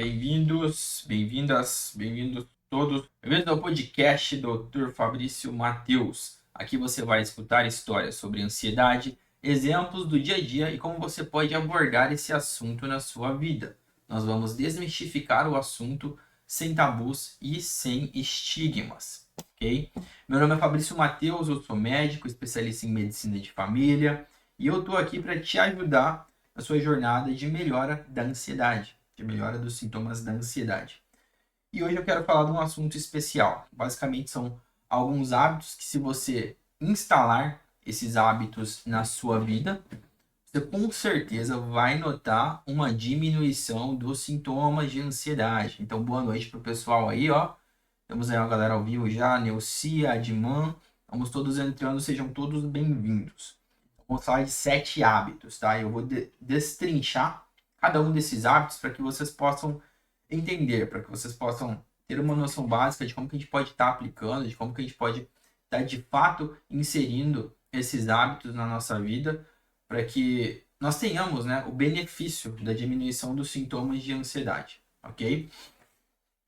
Bem-vindos, bem-vindas, bem-vindos todos. Bem-vindos ao podcast Dr. Fabrício Mateus. Aqui você vai escutar histórias sobre ansiedade, exemplos do dia a dia e como você pode abordar esse assunto na sua vida. Nós vamos desmistificar o assunto sem tabus e sem estigmas, ok? Meu nome é Fabrício Mateus, eu sou médico, especialista em medicina de família e eu estou aqui para te ajudar na sua jornada de melhora da ansiedade, de melhora dos sintomas da ansiedade. E hoje eu quero falar de um assunto especial. Basicamente são alguns hábitos que, se você instalar esses hábitos na sua vida, você com certeza vai notar uma diminuição dos sintomas de ansiedade. Então, boa noite para o pessoal aí, ó. Temos aí uma galera ao vivo já, Neucia, Adman. Vamos todos entrando, sejam todos bem-vindos. Vamos falar de 7 hábitos, tá? Eu vou destrinchar cada um desses hábitos para que vocês possam entender, para que vocês possam ter uma noção básica de como que a gente pode estar aplicando, de como que a gente pode estar de fato inserindo esses hábitos na nossa vida, para que nós tenhamos, né, o benefício da diminuição dos sintomas de ansiedade, ok?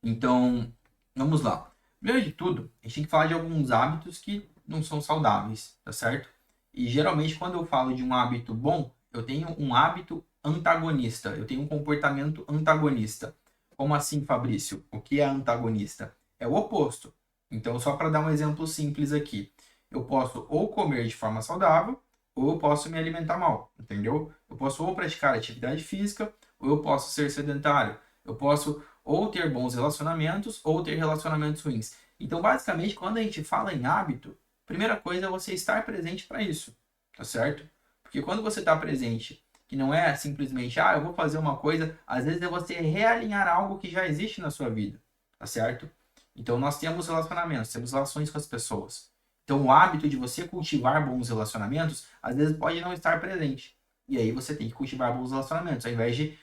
Então, vamos lá. Primeiro de tudo, a gente tem que falar de alguns hábitos que não são saudáveis, tá certo? E geralmente quando eu falo de um hábito bom, eu tenho um hábito antagonista, eu tenho um comportamento antagonista. Como assim, Fabrício? O que é antagonista? É o oposto. Então, só para dar um exemplo simples aqui, eu posso ou comer de forma saudável, ou eu posso me alimentar mal, entendeu? Eu posso ou praticar atividade física, ou eu posso ser sedentário. Eu posso ou ter bons relacionamentos, ou ter relacionamentos ruins. Então, basicamente, quando a gente fala em hábito, a primeira coisa é você estar presente para isso, tá certo? Porque quando você está presente, que não é simplesmente, eu vou fazer uma coisa, às vezes é você realinhar algo que já existe na sua vida, tá certo? Então, nós temos relacionamentos, temos relações com as pessoas. Então, o hábito de você cultivar bons relacionamentos, às vezes pode não estar presente. E aí você tem que cultivar bons relacionamentos, ao invés de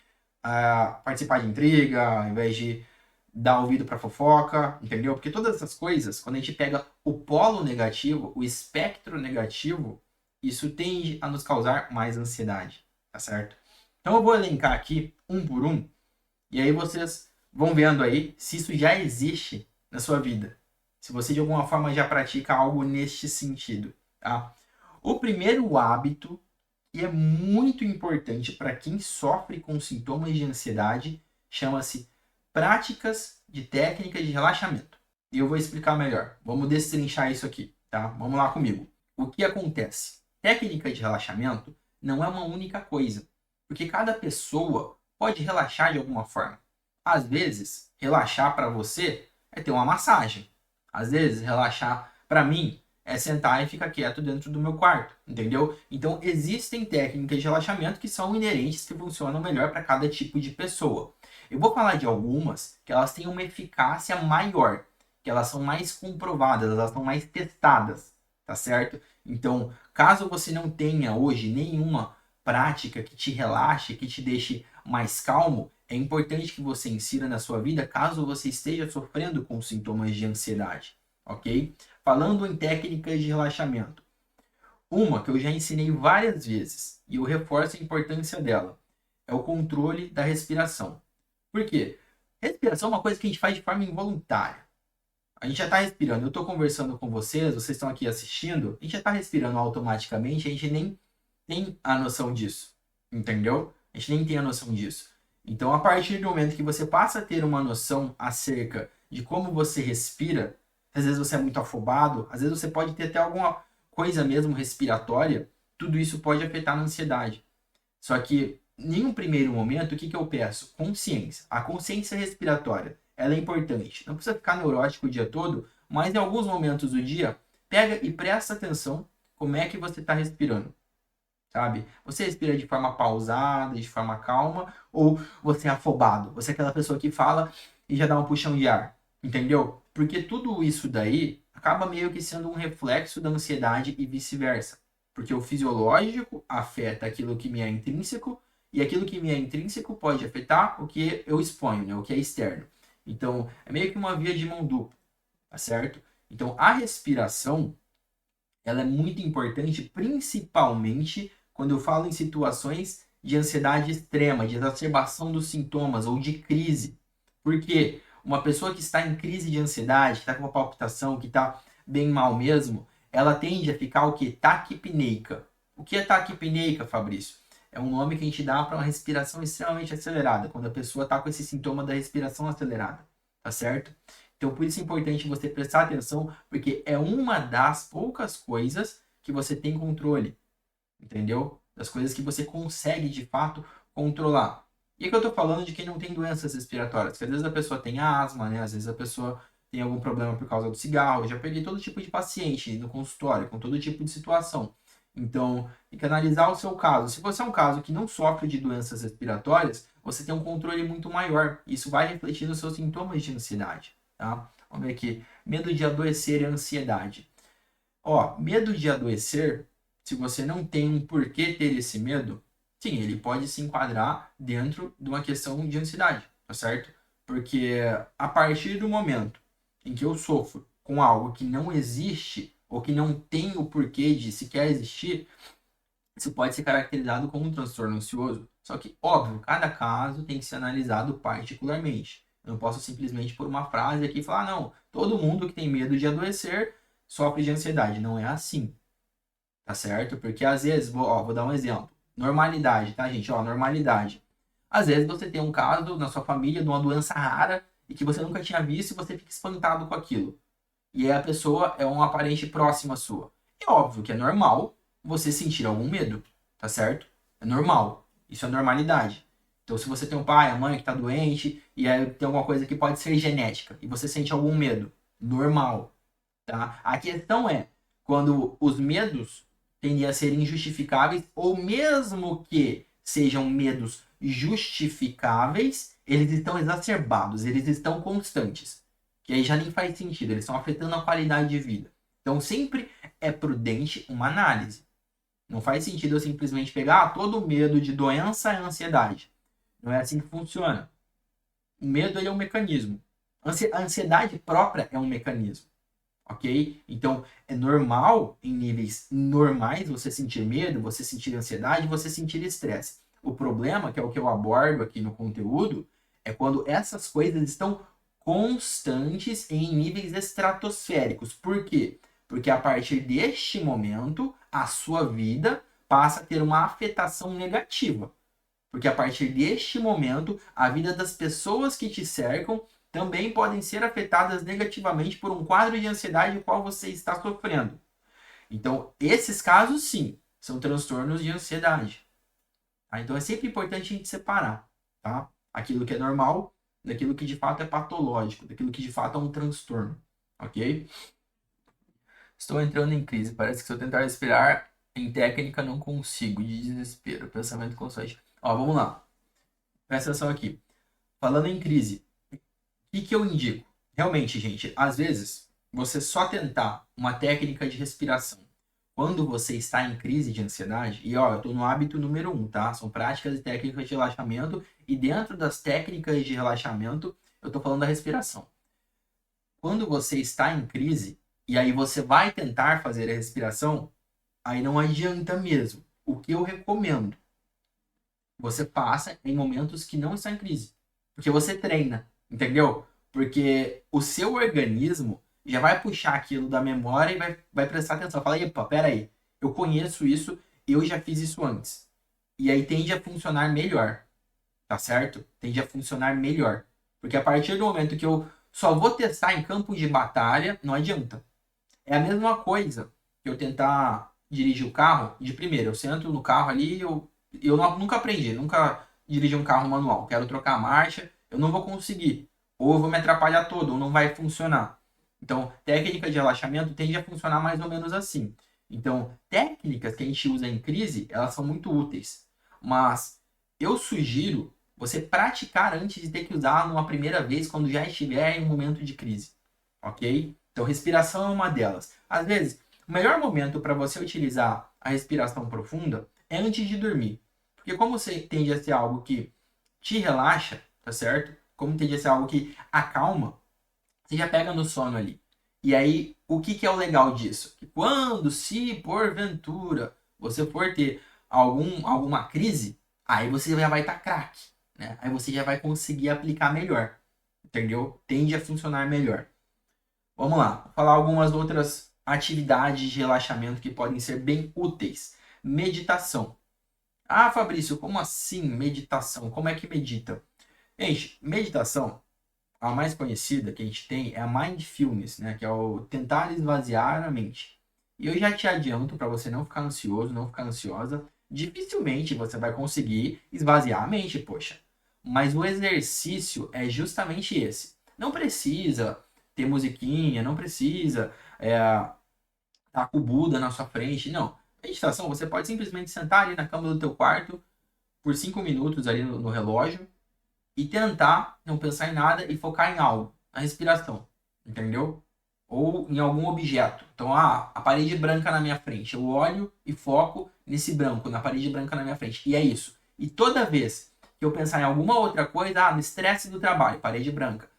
participar de intriga, ao invés de dar ouvido para fofoca, entendeu? Porque todas essas coisas, quando a gente pega o polo negativo, o espectro negativo, isso tende a nos causar mais ansiedade, tá certo? Então eu vou elencar aqui um por um, e aí vocês vão vendo aí se isso já existe na sua vida. Se você de alguma forma já pratica algo neste sentido, tá? O primeiro hábito, que é muito importante para quem sofre com sintomas de ansiedade, chama-se práticas de técnica de relaxamento. E eu vou explicar melhor. Vamos destrinchar isso aqui, tá? Vamos lá comigo. O que acontece? Técnica de relaxamento não é uma única coisa, porque cada pessoa pode relaxar de alguma forma. Às vezes, relaxar para você é ter uma massagem. Às vezes, relaxar para mim é sentar e ficar quieto dentro do meu quarto, entendeu? Então, existem técnicas de relaxamento que são inerentes, que funcionam melhor para cada tipo de pessoa. Eu vou falar de algumas que elas têm uma eficácia maior, que elas são mais comprovadas, elas são mais testadas, tá certo? Então, caso você não tenha hoje nenhuma prática que te relaxe, que te deixe mais calmo, é importante que você insira na sua vida caso você esteja sofrendo com sintomas de ansiedade, ok? Falando em técnicas de relaxamento, uma que eu já ensinei várias vezes e eu reforço a importância dela é o controle da respiração. Por quê? Respiração é uma coisa que a gente faz de forma involuntária. A gente já está respirando. Eu estou conversando com vocês, vocês estão aqui assistindo, a gente já está respirando automaticamente, a gente nem tem a noção disso, entendeu? A gente nem tem a noção disso. Então, a partir do momento que você passa a ter uma noção acerca de como você respira, às vezes você é muito afobado, às vezes você pode ter até alguma coisa mesmo respiratória, tudo isso pode afetar a ansiedade. Só que, em um primeiro momento, o que eu peço? Consciência. A consciência respiratória, ela é importante. Não precisa ficar neurótico o dia todo, mas em alguns momentos do dia, pega e presta atenção como é que você está respirando. Sabe? Você respira de forma pausada, de forma calma, ou você é afobado? Você é aquela pessoa que fala e já dá um puxão de ar, entendeu? Porque tudo isso daí acaba meio que sendo um reflexo da ansiedade e vice-versa. Porque o fisiológico afeta aquilo que me é intrínseco, e aquilo que me é intrínseco pode afetar o que eu exponho, né? O que é externo. Então, é meio que uma via de mão dupla, tá certo? Então, a respiração, ela é muito importante, principalmente quando eu falo em situações de ansiedade extrema, de exacerbação dos sintomas ou de crise, Porque uma pessoa que está em crise de ansiedade, que está com uma palpitação, que está bem mal mesmo, ela tende a ficar o quê? Taquipneica. O que é taquipneica, Fabrício? É um nome que a gente dá para uma respiração extremamente acelerada, quando a pessoa está com esse sintoma da respiração acelerada, tá certo? Então, por isso é importante você prestar atenção, porque é uma das poucas coisas que você tem controle, entendeu? Das coisas que você consegue, de fato, controlar. E aqui eu tô falando de quem não tem doenças respiratórias, que às vezes a pessoa tem asma, né? Às vezes a pessoa tem algum problema por causa do cigarro. Eu já peguei todo tipo de paciente no consultório, com todo tipo de situação. Então, tem que analisar o seu caso. Se você é um caso que não sofre de doenças respiratórias, você tem um controle muito maior. Isso vai refletir nos seus sintomas de ansiedade, tá? Vamos ver aqui. Medo de adoecer e ansiedade. Ó, medo de adoecer, se você não tem um porquê ter esse medo, sim, ele pode se enquadrar dentro de uma questão de ansiedade, tá certo? Porque a partir do momento em que eu sofro com algo que não existe ou que não tem o porquê de sequer existir, isso pode ser caracterizado como um transtorno ansioso. Só que, óbvio, cada caso tem que ser analisado particularmente. Eu não posso simplesmente por uma frase aqui falar, não, todo mundo que tem medo de adoecer sofre de ansiedade. Não é assim, tá certo? Porque às vezes, vou dar um exemplo. Normalidade, tá, gente? Ó, normalidade. Às vezes você tem um caso na sua família de uma doença rara e que você nunca tinha visto e você fica espantado com aquilo. E aí a pessoa é uma parente próxima sua. É óbvio que é normal você sentir algum medo, tá certo? É normal. Isso é normalidade. Então, se você tem um pai, a mãe que está doente, e aí tem alguma coisa que pode ser genética, e você sente algum medo, normal, tá? A questão é quando os medos tendem a ser injustificáveis, ou mesmo que sejam medos justificáveis, eles estão exacerbados, eles estão constantes. Que aí já nem faz sentido, eles estão afetando a qualidade de vida. Então sempre é prudente uma análise. Não faz sentido eu simplesmente pegar todo medo de doença e ansiedade. Não é assim que funciona. O medo ele é um mecanismo. A ansiedade própria é um mecanismo. Ok? Então é normal, em níveis normais, você sentir medo, você sentir ansiedade, você sentir estresse. O problema, que é o que eu abordo aqui no conteúdo, é quando essas coisas estão constantes em níveis estratosféricos. Por quê? Porque a partir deste momento, a sua vida passa a ter uma afetação negativa. Porque a partir deste momento, a vida das pessoas que te cercam também podem ser afetadas negativamente por um quadro de ansiedade do qual você está sofrendo. Então, esses casos, sim, são transtornos de ansiedade. Tá? Então, é sempre importante a gente separar, tá? Aquilo que é normal daquilo que de fato é patológico, daquilo que de fato é um transtorno, ok? Estou entrando em crise. Parece que se eu tentar respirar em técnica não consigo. De desespero. Pensamento constante. Ó, vamos lá. Presta atenção aqui. Falando em crise, o que eu indico? Realmente, gente, às vezes, você só tentar uma técnica de respiração quando você está em crise de ansiedade, e ó, eu estou no hábito número 1, tá? São práticas e técnicas de relaxamento, e dentro das técnicas de relaxamento, eu estou falando da respiração. Quando você está em crise, e aí você vai tentar fazer a respiração, aí não adianta mesmo. O que eu recomendo? Você passa em momentos que não está em crise. Porque você treina, entendeu? Porque o seu organismo já vai puxar aquilo da memória e vai prestar atenção. Fala, epa, peraí, eu conheço isso, eu já fiz isso antes. E aí tende a funcionar melhor, tá certo? Tende a funcionar melhor. Porque a partir do momento que eu só vou testar em campo de batalha, não adianta. É a mesma coisa que eu tentar dirigir o carro de primeira. Eu sento no carro ali, nunca aprendi, nunca dirigi um carro manual. Quero trocar a marcha, eu não vou conseguir. Ou eu vou me atrapalhar todo, ou não vai funcionar. Então, técnica de relaxamento tende a funcionar mais ou menos assim. Então, técnicas que a gente usa em crise, elas são muito úteis. Mas eu sugiro você praticar antes de ter que usar numa primeira vez, quando já estiver em um momento de crise. Ok? Então, respiração é uma delas. Às vezes, o melhor momento para você utilizar a respiração profunda é antes de dormir. Porque como você tende a ser algo que te relaxa, tá certo? Como tende a ser algo que acalma, você já pega no sono ali. E aí, o que é o legal disso? Que quando, se porventura, você for ter alguma crise, aí você já vai estar craque, né? Aí você já vai conseguir aplicar melhor. entendeu? Tende a funcionar melhor. Vamos lá, vou falar algumas outras atividades de relaxamento que podem ser bem úteis. Meditação. Ah, Fabrício, como assim meditação? Como é que medita? Gente, meditação, a mais conhecida que a gente tem é a mindfulness, né? Que é o tentar esvaziar a mente. E eu já te adianto para você não ficar ansioso, não ficar ansiosa, dificilmente você vai conseguir esvaziar a mente, poxa. Mas o exercício é justamente esse. Não precisa ter musiquinha, não precisa estar com o Buda na sua frente, não. Meditação, você pode simplesmente sentar ali na cama do teu quarto por 5 minutos ali no relógio e tentar não pensar em nada e focar em algo, na respiração, entendeu? Ou em algum objeto. Então, a parede branca na minha frente. Eu olho e foco nesse branco, na parede branca na minha frente. E é isso. E toda vez que eu pensar em alguma outra coisa, no estresse do trabalho, parede branca.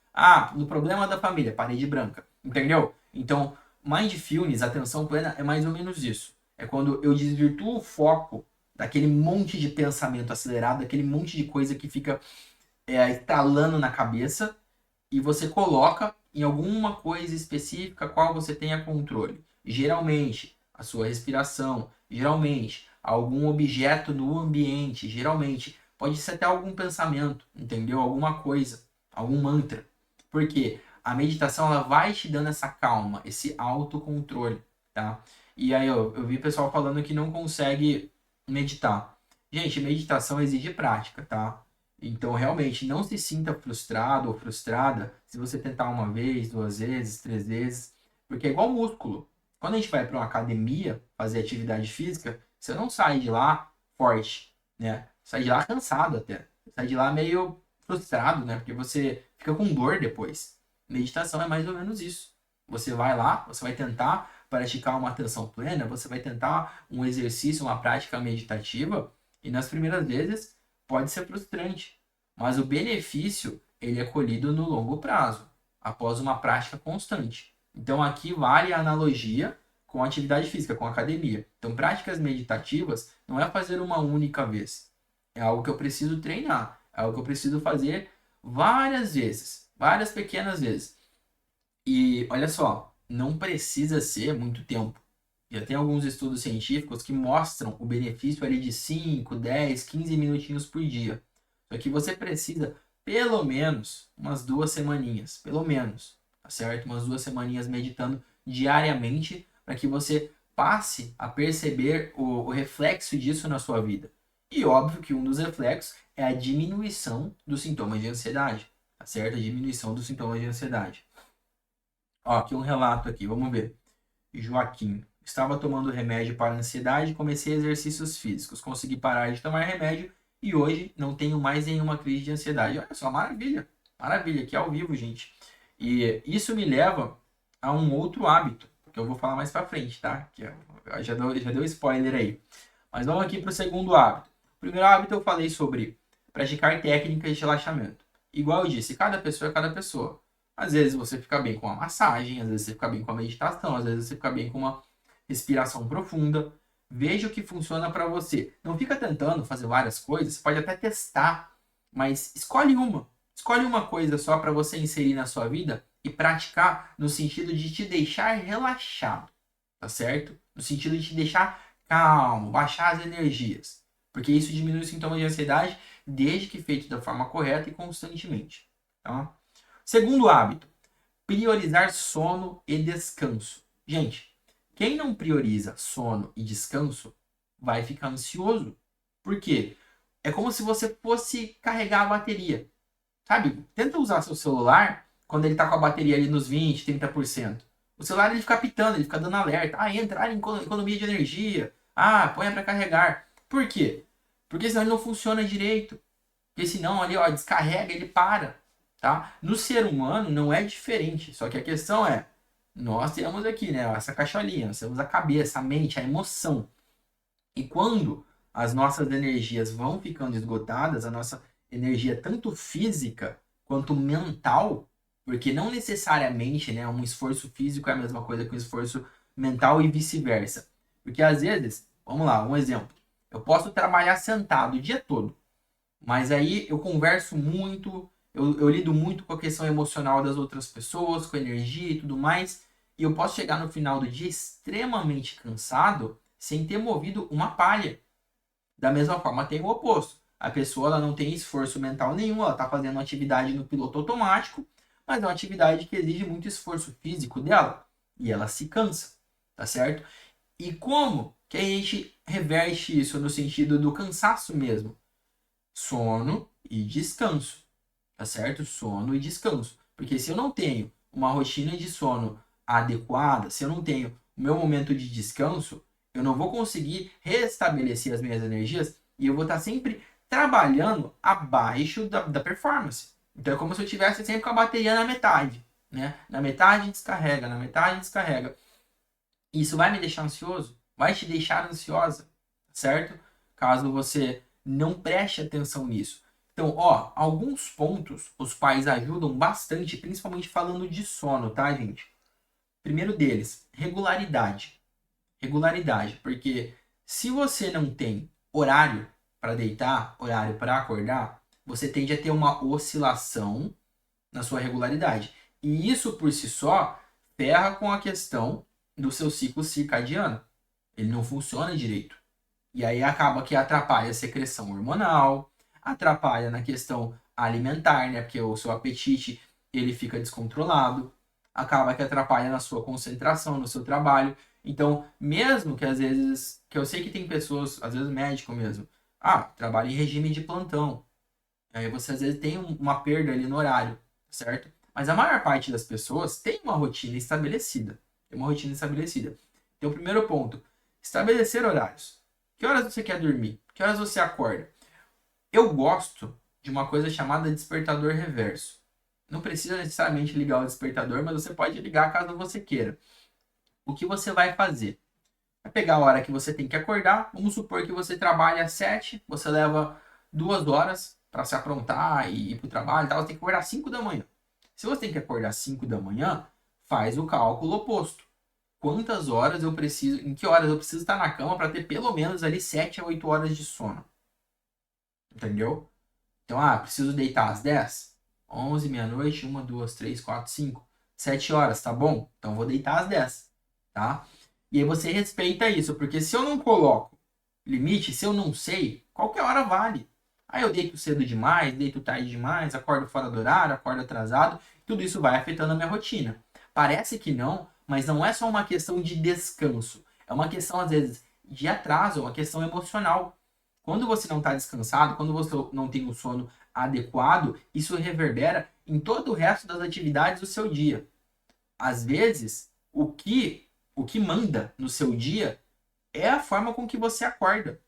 No problema da família, parede branca. Entendeu? Então, mindfulness, atenção plena, é mais ou menos isso. É quando eu desvirtuo o foco daquele monte de pensamento acelerado, daquele monte de coisa que fica estalando na cabeça e você coloca em alguma coisa específica qual você tenha controle. Geralmente, a sua respiração, geralmente, algum objeto no ambiente, geralmente, pode ser até algum pensamento, entendeu? Alguma coisa, algum mantra. Porque a meditação ela vai te dando essa calma, esse autocontrole, tá? E aí eu vi pessoal falando que não consegue meditar. Gente, meditação exige prática, tá? Então, realmente, não se sinta frustrado ou frustrada se você tentar uma vez, duas vezes, três vezes, porque é igual músculo. Quando a gente vai para uma academia fazer atividade física, você não sai de lá forte, né? Sai de lá cansado até. Sai de lá meio frustrado, né? Porque você fica com dor depois. Meditação é mais ou menos isso. Você vai lá, você vai tentar praticar uma atenção plena, você vai tentar um exercício, uma prática meditativa, e nas primeiras vezes pode ser frustrante, mas o benefício ele é colhido no longo prazo, após uma prática constante. Então aqui vale a analogia com a atividade física, com a academia. Então práticas meditativas não é fazer uma única vez, é algo que eu preciso treinar, é algo que eu preciso fazer várias vezes, várias pequenas vezes. E olha só, não precisa ser muito tempo. Já tem alguns estudos científicos que mostram o benefício ali de 5, 10, 15 minutinhos por dia. Só que você precisa pelo menos umas 2 semaninhas, pelo menos, tá certo? Umas 2 semaninhas meditando diariamente para que você passe a perceber o reflexo disso na sua vida. E óbvio que um dos reflexos é a diminuição dos sintomas de ansiedade, tá certo? A diminuição dos sintomas de ansiedade. Ó, aqui um relato aqui, vamos ver. Joaquim. Estava tomando remédio para ansiedade, comecei exercícios físicos, consegui parar de tomar remédio e hoje não tenho mais nenhuma crise de ansiedade. Olha só, maravilha. Maravilha, aqui ao vivo, gente. E isso me leva a um outro hábito, que eu vou falar mais para frente, tá? Já deu spoiler aí. Mas vamos aqui para o segundo hábito. O primeiro hábito eu falei sobre praticar técnicas de relaxamento. Igual eu disse, cada pessoa é cada pessoa. Às vezes você fica bem com a massagem, às vezes você fica bem com a meditação, às vezes você fica bem com uma respiração profunda. Veja o que funciona para você. Não fica tentando fazer várias coisas, você pode até testar, mas escolhe uma. Escolhe uma coisa só para você inserir na sua vida e praticar no sentido de te deixar relaxado, tá certo? No sentido de te deixar calmo, baixar as energias. Porque isso diminui os sintomas de ansiedade desde que feito da forma correta e constantemente. Tá? Segundo hábito, priorizar sono e descanso. Gente, quem não prioriza sono e descanso vai ficar ansioso. Por quê? É como se você fosse carregar a bateria. Sabe? Tenta usar seu celular quando ele está com a bateria ali nos 20, 30%. O celular ele fica pitando, ele fica dando alerta. Entrar em economia de energia. Põe para carregar. Por quê? Porque senão ele não funciona direito. Porque senão ali, ó, descarrega, ele para. Tá? No ser humano não é diferente. Só que a questão é, nós temos aqui, né, essa caixolinha, nós temos a cabeça, a mente, a emoção. E quando as nossas energias vão ficando esgotadas, a nossa energia tanto física quanto mental, porque não necessariamente, né, um esforço físico é a mesma coisa que um esforço mental e vice-versa. Porque às vezes, vamos lá, um exemplo. Eu posso trabalhar sentado o dia todo, mas aí eu converso muito, eu lido muito com a questão emocional das outras pessoas, com energia e tudo mais, e eu posso chegar no final do dia extremamente cansado sem ter movido uma palha. Da mesma forma, tem o oposto. A pessoa ela não tem esforço mental nenhum, ela está fazendo uma atividade no piloto automático, mas é uma atividade que exige muito esforço físico dela, e ela se cansa, tá certo? E como que a gente reverte isso no sentido do cansaço mesmo? Sono e descanso, tá certo? Sono e descanso. Porque se eu não tenho uma rotina de sono adequada, se eu não tenho o meu momento de descanso, eu não vou conseguir restabelecer as minhas energias e eu vou estar sempre trabalhando abaixo da performance. Então é como se eu tivesse sempre com a bateria na metade, né? Na metade descarrega, na metade descarrega. Isso vai me deixar ansioso? Vai te deixar ansiosa, certo? Caso você não preste atenção nisso. Então, ó, alguns pontos os pais ajudam bastante, principalmente falando de sono, tá, gente? Primeiro deles, regularidade. Regularidade, porque se você não tem horário para deitar, horário para acordar, você tende a ter uma oscilação na sua regularidade. E isso por si só ferra com a questão do seu ciclo circadiano. Ele não funciona direito. E aí acaba que atrapalha a secreção hormonal, atrapalha na questão alimentar, né? Porque o seu apetite ele fica descontrolado, acaba que atrapalha na sua concentração, no seu trabalho. Então, mesmo que às vezes, que eu sei que tem pessoas, às vezes médico mesmo, trabalha em regime de plantão. Aí você às vezes tem uma perda ali no horário, certo? Mas a maior parte das pessoas tem uma rotina estabelecida. Tem uma rotina estabelecida. Então, o primeiro ponto, estabelecer horários. Que horas você quer dormir? Que horas você acorda? Eu gosto de uma coisa chamada despertador reverso. Não precisa necessariamente ligar o despertador, mas você pode ligar caso você queira. O que você vai fazer? Vai pegar a hora que você tem que acordar. Vamos supor que você trabalha às 7, você leva 2 horas para se aprontar e ir para o trabalho e tal. Você tem que acordar às 5 da manhã. Se você tem que acordar às 5 da manhã, faz o cálculo oposto. Quantas horas eu preciso, em que horas eu preciso estar na cama para ter pelo menos ali 7 a 8 horas de sono? Entendeu? Então, preciso deitar às 10, 11, meia-noite, 1, 2, 3, 4, 5, 7 horas, tá bom? Então, vou deitar às 10, tá? E aí você respeita isso, porque se eu não coloco limite, se eu não sei, qualquer hora vale. Aí eu deito cedo demais, deito tarde demais, acordo fora do horário, acordo atrasado, tudo isso vai afetando a minha rotina. Parece que não, mas não é só uma questão de descanso. É uma questão, às vezes, de atraso, uma questão emocional. Quando você não está descansado, quando você não tem um sono adequado, isso reverbera em todo o resto das atividades do seu dia. Às vezes, o que manda no seu dia é a forma com que você acorda.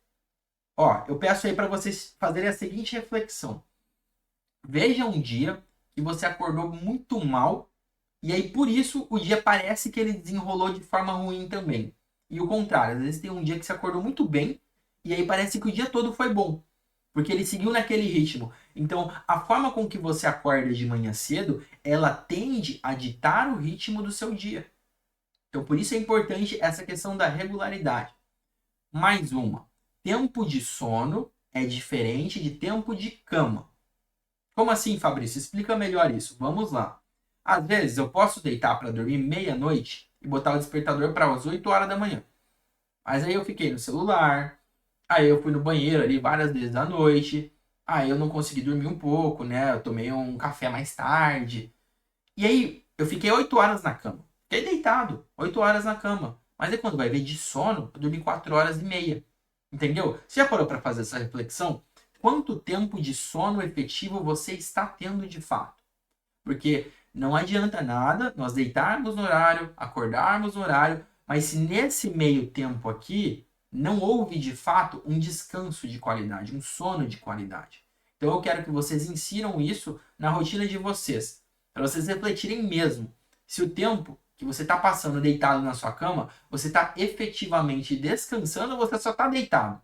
Ó, eu peço aí para vocês fazerem a seguinte reflexão. Veja um dia que você acordou muito mal e aí por isso o dia parece que ele desenrolou de forma ruim também. E o contrário, às vezes tem um dia que você acordou muito bem e aí parece que o dia todo foi bom, porque ele seguiu naquele ritmo. Então, a forma com que você acorda de manhã cedo, ela tende a ditar o ritmo do seu dia. Então, por isso é importante essa questão da regularidade. Mais uma. Tempo de sono é diferente de tempo de cama. Como assim, Fabrício? Explica melhor isso. Vamos lá. Às vezes eu posso deitar para dormir meia-noite e botar o despertador para as 8 horas da manhã. Mas aí eu fiquei no celular, aí eu fui no banheiro ali várias vezes à noite, aí eu não consegui dormir um pouco, né? Eu tomei um café mais tarde. E aí eu fiquei 8 horas na cama. Fiquei deitado, 8 horas na cama. Mas aí quando vai ver de sono, eu dormi 4 horas e meia. Entendeu? Você já parou para fazer essa reflexão? Quanto tempo de sono efetivo você está tendo de fato? Porque não adianta nada nós deitarmos no horário, acordarmos no horário, mas se nesse meio tempo aqui não houve de fato um descanso de qualidade, um sono de qualidade. Então eu quero que vocês insiram isso na rotina de vocês, para vocês refletirem mesmo se o tempo que você está passando deitado na sua cama, você está efetivamente descansando ou você só está deitado,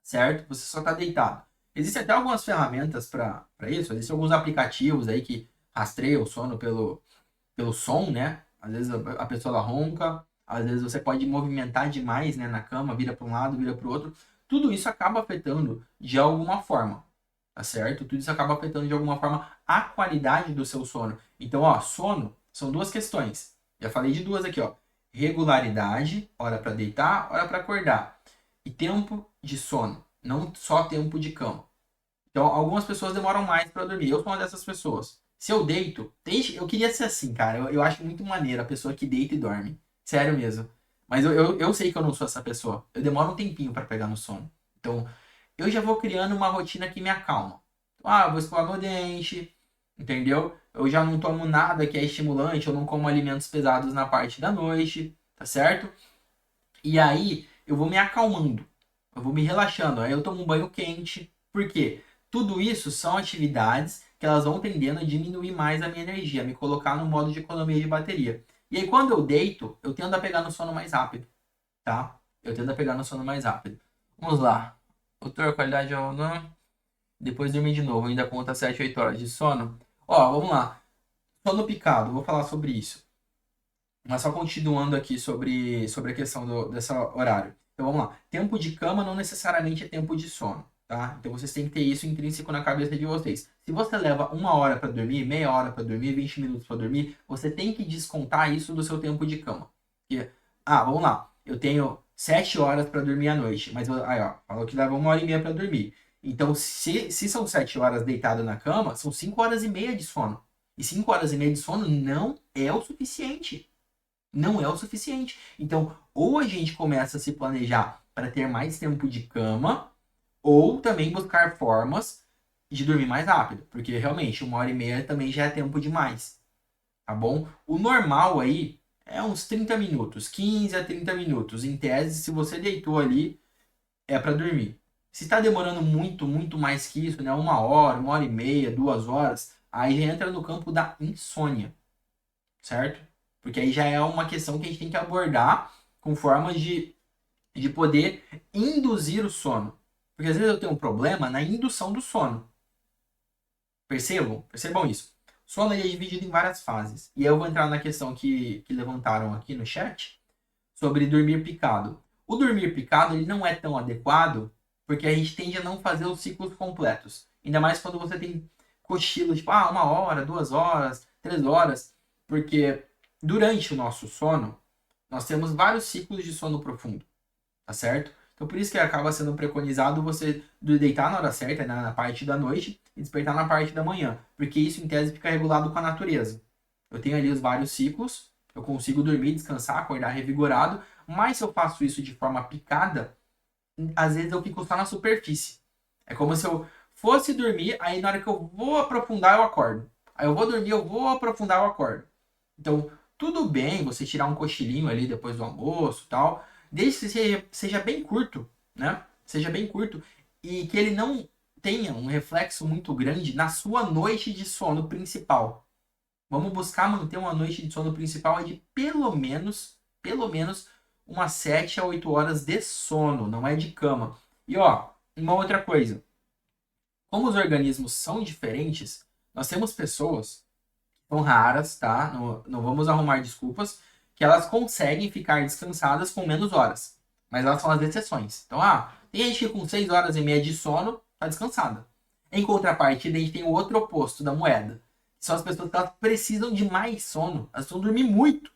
certo? Você só está deitado. Existem até algumas ferramentas para isso, existem alguns aplicativos aí que rastreiam o sono pelo som, né? Às vezes a pessoa ela ronca, às vezes você pode movimentar demais, né, na cama, vira para um lado, vira para o outro. Tudo isso acaba afetando de alguma forma. tá certo? Tudo isso acaba afetando de alguma forma a qualidade do seu sono. Então, ó, sono são duas questões. Já falei de duas aqui, ó. Regularidade, hora para deitar, hora para acordar. E tempo de sono, não só tempo de cama. Então, algumas pessoas demoram mais para dormir. Eu sou uma dessas pessoas. Se eu deito, eu queria ser assim, cara. Eu acho muito maneiro a pessoa que deita e dorme. Sério mesmo. Mas eu sei que eu não sou essa pessoa. Eu demoro um tempinho para pegar no sono. Então, eu já vou criando uma rotina que me acalma. Ah, vou escovar meu dente, entendeu? Eu já não tomo nada que é estimulante, eu não como alimentos pesados na parte da noite, tá certo? E aí eu vou me acalmando, eu vou me relaxando. Aí eu tomo um banho quente. Por quê? Tudo isso são atividades que elas vão tendendo a diminuir mais a minha energia, me colocar no modo de economia de bateria. E aí quando eu deito, eu tendo a pegar no sono mais rápido, tá? Eu tendo a pegar no sono mais rápido. Vamos lá. Doutor, qualidade ou não? Depois dormir de novo, ainda conta 7, 8 horas de sono. Ó, vamos lá. Sono picado, vou falar sobre isso. Mas só continuando aqui sobre a questão desse horário. Então vamos lá. Tempo de cama não necessariamente é tempo de sono, tá? Então vocês têm que ter isso intrínseco na cabeça de vocês. Se você leva 1 hora para dormir, meia hora para dormir, 20 minutos para dormir, você tem que descontar isso do seu tempo de cama. Porque, vamos lá. Eu tenho 7 horas para dormir à noite, mas aí, ó, falou que leva 1 hora e meia para dormir. Então, se são 7 horas deitado na cama, são 5 horas e meia de sono. E 5 horas e meia de sono não é o suficiente. Não é o suficiente. Então, ou a gente começa a se planejar para ter mais tempo de cama, ou também buscar formas de dormir mais rápido. Porque realmente, 1 hora e meia também já é tempo demais. Tá bom? O normal aí é uns 30 minutos, 15 a 30 minutos. Em tese, se você deitou ali, é para dormir. Se está demorando muito, muito mais que isso, né? 1 hora, 1 hora e meia, 2 horas, aí já entra no campo da insônia, certo? Porque aí já é uma questão que a gente tem que abordar com formas de poder induzir o sono. Porque às vezes eu tenho um problema na indução do sono. Percebam? Percebam isso. O sono ele é dividido em várias fases. E aí eu vou entrar na questão que levantaram aqui no chat sobre dormir picado. O dormir picado ele não é tão adequado porque a gente tende a não fazer os ciclos completos. Ainda mais quando você tem cochilo, tipo, 1 hora, 2 horas, 3 horas. Porque durante o nosso sono, nós temos vários ciclos de sono profundo, tá certo? Então por isso que acaba sendo preconizado você deitar na hora certa, né, na parte da noite, e despertar na parte da manhã. Porque isso, em tese, fica regulado com a natureza. Eu tenho ali os vários ciclos, eu consigo dormir, descansar, acordar revigorado, mas se eu faço isso de forma picada, às vezes eu fico só na superfície. É como se eu fosse dormir, aí na hora que eu vou aprofundar, eu acordo. Aí eu vou dormir, eu vou aprofundar, eu acordo. Então, tudo bem você tirar um cochilinho ali depois do almoço e tal, desde que seja bem curto, né? Seja bem curto e que ele não tenha um reflexo muito grande na sua noite de sono principal. Vamos buscar manter uma noite de sono principal de pelo menos umas 7 a 8 horas de sono, não é de cama. E ó, uma outra coisa. Como os organismos são diferentes, nós temos pessoas, são raras, tá? Não, não vamos arrumar desculpas, que elas conseguem ficar descansadas com menos horas. Mas elas são as exceções. Então, tem gente que com 6 horas e meia de sono tá descansada. Em contrapartida, a gente tem o outro oposto da moeda. São as pessoas que elas precisam de mais sono. Elas precisam dormir muito.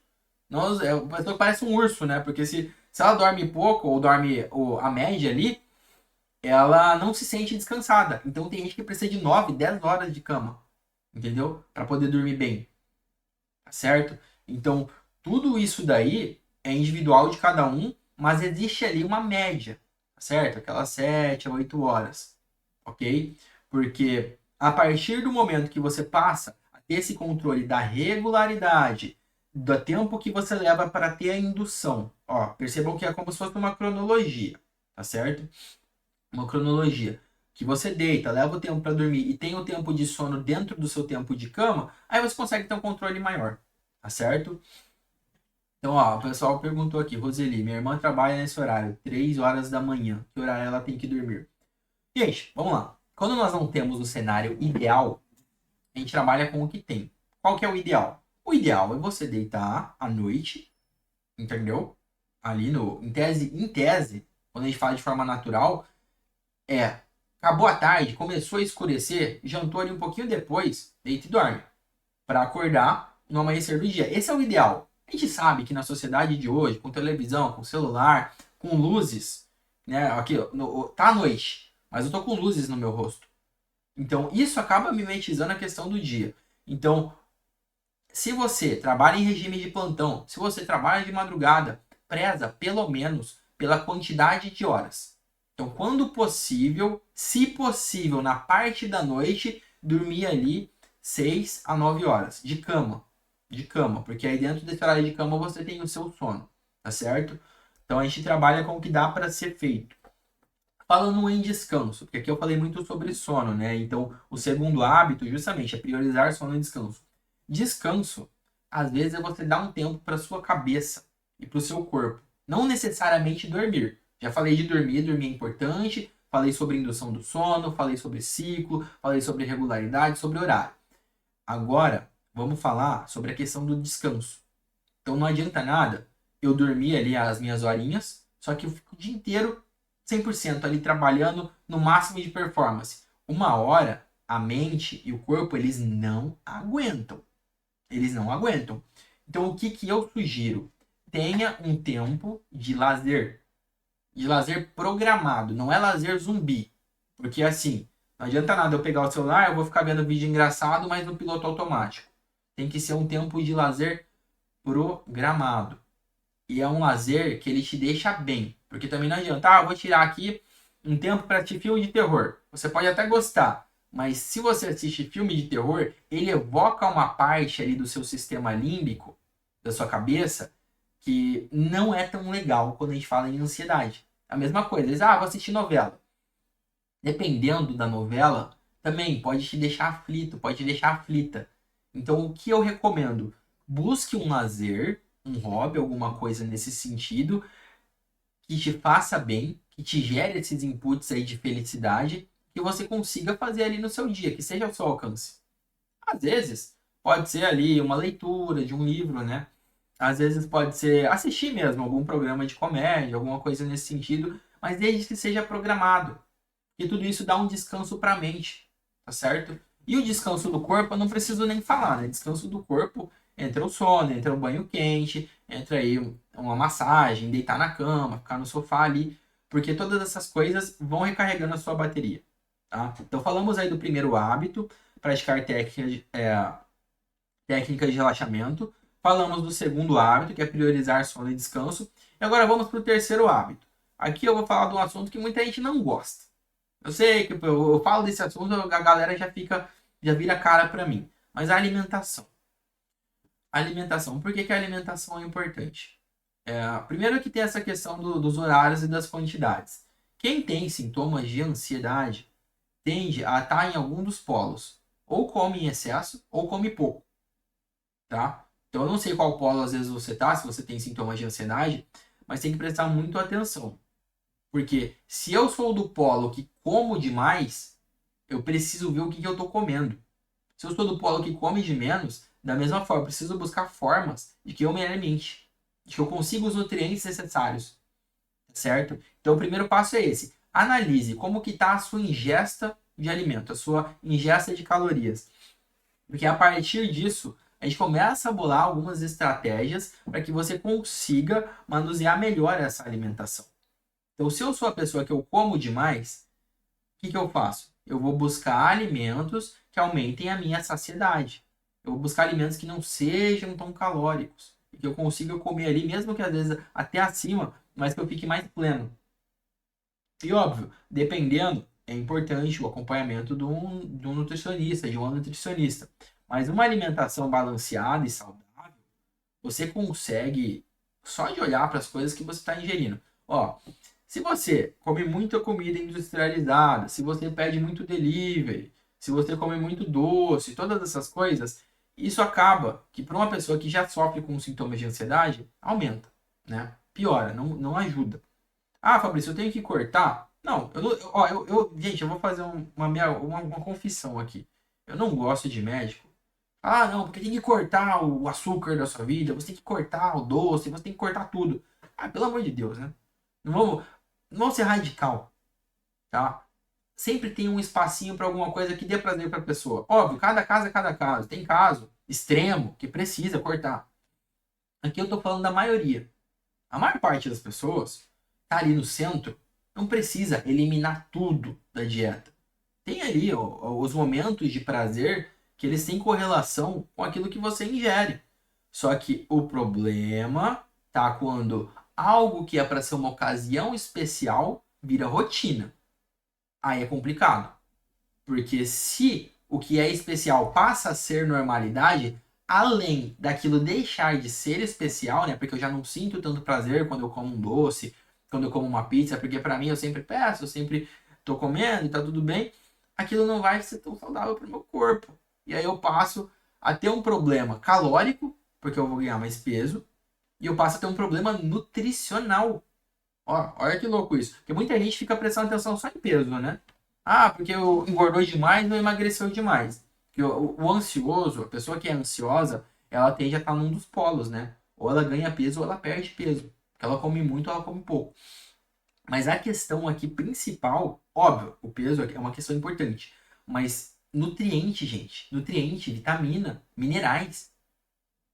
Nós, é uma pessoa que parece um urso, né? Porque se ela dorme pouco, ou dorme a média ali, ela não se sente descansada. Então tem gente que precisa de 9, 10 horas de cama, entendeu? Para poder dormir bem, tá certo? Então, tudo isso daí é individual de cada um, mas existe ali uma média, tá certo? Aquelas 7 a 8 horas, ok? Porque a partir do momento que você passa a ter esse controle da regularidade, do tempo que você leva para ter a indução, ó, percebam que é como se fosse uma cronologia, tá certo? Uma cronologia. Que você deita, leva o tempo para dormir e tem o tempo de sono dentro do seu tempo de cama, aí você consegue ter um controle maior, tá certo? Então, ó, o pessoal perguntou aqui, Roseli, minha irmã trabalha nesse horário, 3 horas da manhã, que horário ela tem que dormir? Gente, vamos lá. Quando nós não temos o cenário ideal, a gente trabalha com o que tem. Qual que é o ideal? O ideal é você deitar à noite, entendeu? Ali no, em tese, quando a gente fala de forma natural, é Acabou a tarde, começou a escurecer, jantou ali um pouquinho depois, deita e dorme. Para acordar no amanhecer do dia. Esse é o ideal. A gente sabe que na sociedade de hoje, com televisão, com celular, com luzes, né? Aqui, tá à noite, mas eu tô com luzes no meu rosto. Então, isso acaba mimetizando a questão do dia. Então, se você trabalha em regime de plantão, se você trabalha de madrugada, preza pelo menos pela quantidade de horas. Então, quando possível, se possível, na parte da noite, dormir ali 6 a 9 horas de cama. De cama, porque aí dentro desse horário de cama você tem o seu sono, tá certo? Então a gente trabalha com o que dá para ser feito. Falando em descanso, porque aqui eu falei muito sobre sono, né? Então, o segundo hábito, justamente, é priorizar sono e descanso. Descanso, às vezes, é você dar um tempo para sua cabeça e para o seu corpo. Não necessariamente dormir. Já falei de dormir, dormir é importante. Falei sobre indução do sono, falei sobre ciclo, falei sobre regularidade, sobre horário. Agora, vamos falar sobre a questão do descanso. Então, não adianta nada eu dormir ali as minhas horinhas, só que eu fico o dia inteiro 100% ali trabalhando no máximo de performance. Uma hora, a mente e o corpo, eles não aguentam. Eles não aguentam. Então, o que que eu sugiro? Tenha um tempo de lazer. De lazer programado, não é lazer zumbi. Porque assim, não adianta nada eu pegar o celular, eu vou ficar vendo vídeo engraçado, mas no piloto automático. Tem que ser um tempo de lazer programado. E é um lazer que ele te deixa bem. Porque também não adianta, eu vou tirar aqui um tempo para assistir filme de terror. Você pode até gostar, mas se você assiste filme de terror, ele evoca uma parte ali do seu sistema límbico, da sua cabeça, que não é tão legal quando a gente fala em ansiedade. A mesma coisa, eles, vou assistir novela. Dependendo da novela, também pode te deixar aflito, pode te deixar aflita. Então, o que eu recomendo? Busque um lazer, um hobby, alguma coisa nesse sentido, que te faça bem, que te gere esses inputs aí de felicidade, que você consiga fazer ali no seu dia, que seja ao seu alcance. Às vezes, pode ser ali uma leitura de um livro, né? Às vezes pode ser assistir mesmo algum programa de comédia, alguma coisa nesse sentido, mas desde que seja programado. E tudo isso dá um descanso para a mente, tá certo? E o descanso do corpo, eu não preciso nem falar, né? Descanso do corpo entra o sono, entra o banho quente, entra aí uma massagem, deitar na cama, ficar no sofá ali, porque todas essas coisas vão recarregando a sua bateria, tá? Então falamos aí do primeiro hábito, praticar técnicas de relaxamento. Falamos do segundo hábito, que é priorizar sono e descanso. E agora vamos para o terceiro hábito. Aqui eu vou falar de um assunto que muita gente não gosta. Eu sei que eu falo desse assunto, a galera já vira cara para mim. Mas a alimentação. Alimentação. Por que que a alimentação é importante? Primeiro que tem essa questão dos horários e das quantidades. Quem tem sintomas de ansiedade tende a estar em algum dos polos. Ou come em excesso, ou come pouco. Tá? Então eu não sei qual polo às vezes você tá, se você tem sintomas de ansiedade, mas tem que prestar muito atenção. Porque se eu sou do polo que como demais, eu preciso ver o que eu estou comendo. Se eu sou do polo que come de menos, da mesma forma, eu preciso buscar formas de que eu me alimente, de que eu consiga os nutrientes necessários, certo? Então o primeiro passo é esse. Analise como que está a sua ingesta de alimento, a sua ingesta de calorias. Porque a partir disso, a gente começa a bolar algumas estratégias para que você consiga manusear melhor essa alimentação. Então, se eu sou a pessoa que eu como demais, o que que eu faço? Eu vou buscar alimentos que aumentem a minha saciedade. Eu vou buscar alimentos que não sejam tão calóricos. E que eu consiga comer ali, mesmo que às vezes até acima, mas que eu fique mais pleno. E óbvio, dependendo, é importante o acompanhamento de um nutricionista, de uma nutricionista. Mas uma alimentação balanceada e saudável, você consegue só de olhar para as coisas que você está ingerindo. Ó, se você come muita comida industrializada, se você pede muito delivery, se você come muito doce, todas essas coisas, isso acaba que para uma pessoa que já sofre com sintomas de ansiedade, aumenta, né? Piora, não ajuda. Fabrício, eu tenho que cortar? Não, eu, não- ó, gente, eu vou fazer uma confissão aqui. Eu não gosto de médico. Não, porque tem que cortar o açúcar da sua vida, você tem que cortar o doce, você tem que cortar tudo. Pelo amor de Deus, né? Não vamos, não vamos ser radical, tá? sempre tem um espacinho para alguma coisa que dê prazer para a pessoa. Óbvio, cada caso é cada caso. Tem caso extremo que precisa cortar. Aqui eu tô falando da maioria. A maior parte das pessoas tá ali no centro, não precisa eliminar tudo da dieta. Tem ali os momentos de prazer que eles têm correlação com aquilo que você ingere. Só que o problema tá quando algo que é para ser uma ocasião especial vira rotina. Aí é complicado. Porque se o que é especial passa a ser normalidade, além daquilo deixar de ser especial, né? Porque eu já não sinto tanto prazer quando eu como um doce, quando eu como uma pizza, porque para mim eu sempre peço, eu sempre tô comendo e tá tudo bem. Aquilo não vai ser tão saudável para o meu corpo. E aí eu passo a ter um problema calórico, porque eu vou ganhar mais peso, e eu passo a ter um problema nutricional. Ó, olha que louco isso. Porque muita gente fica prestando atenção só em peso, né? Ah, porque eu engordou demais ou emagreceu demais. Porque o ansioso, a pessoa que é ansiosa, ela tende a estar num dos polos, né? Ou ela ganha peso ou ela perde peso. Porque ela come muito ou ela come pouco. Mas a questão aqui principal, óbvio, o peso é uma questão importante. Mas nutriente, gente. Nutriente, vitamina, minerais.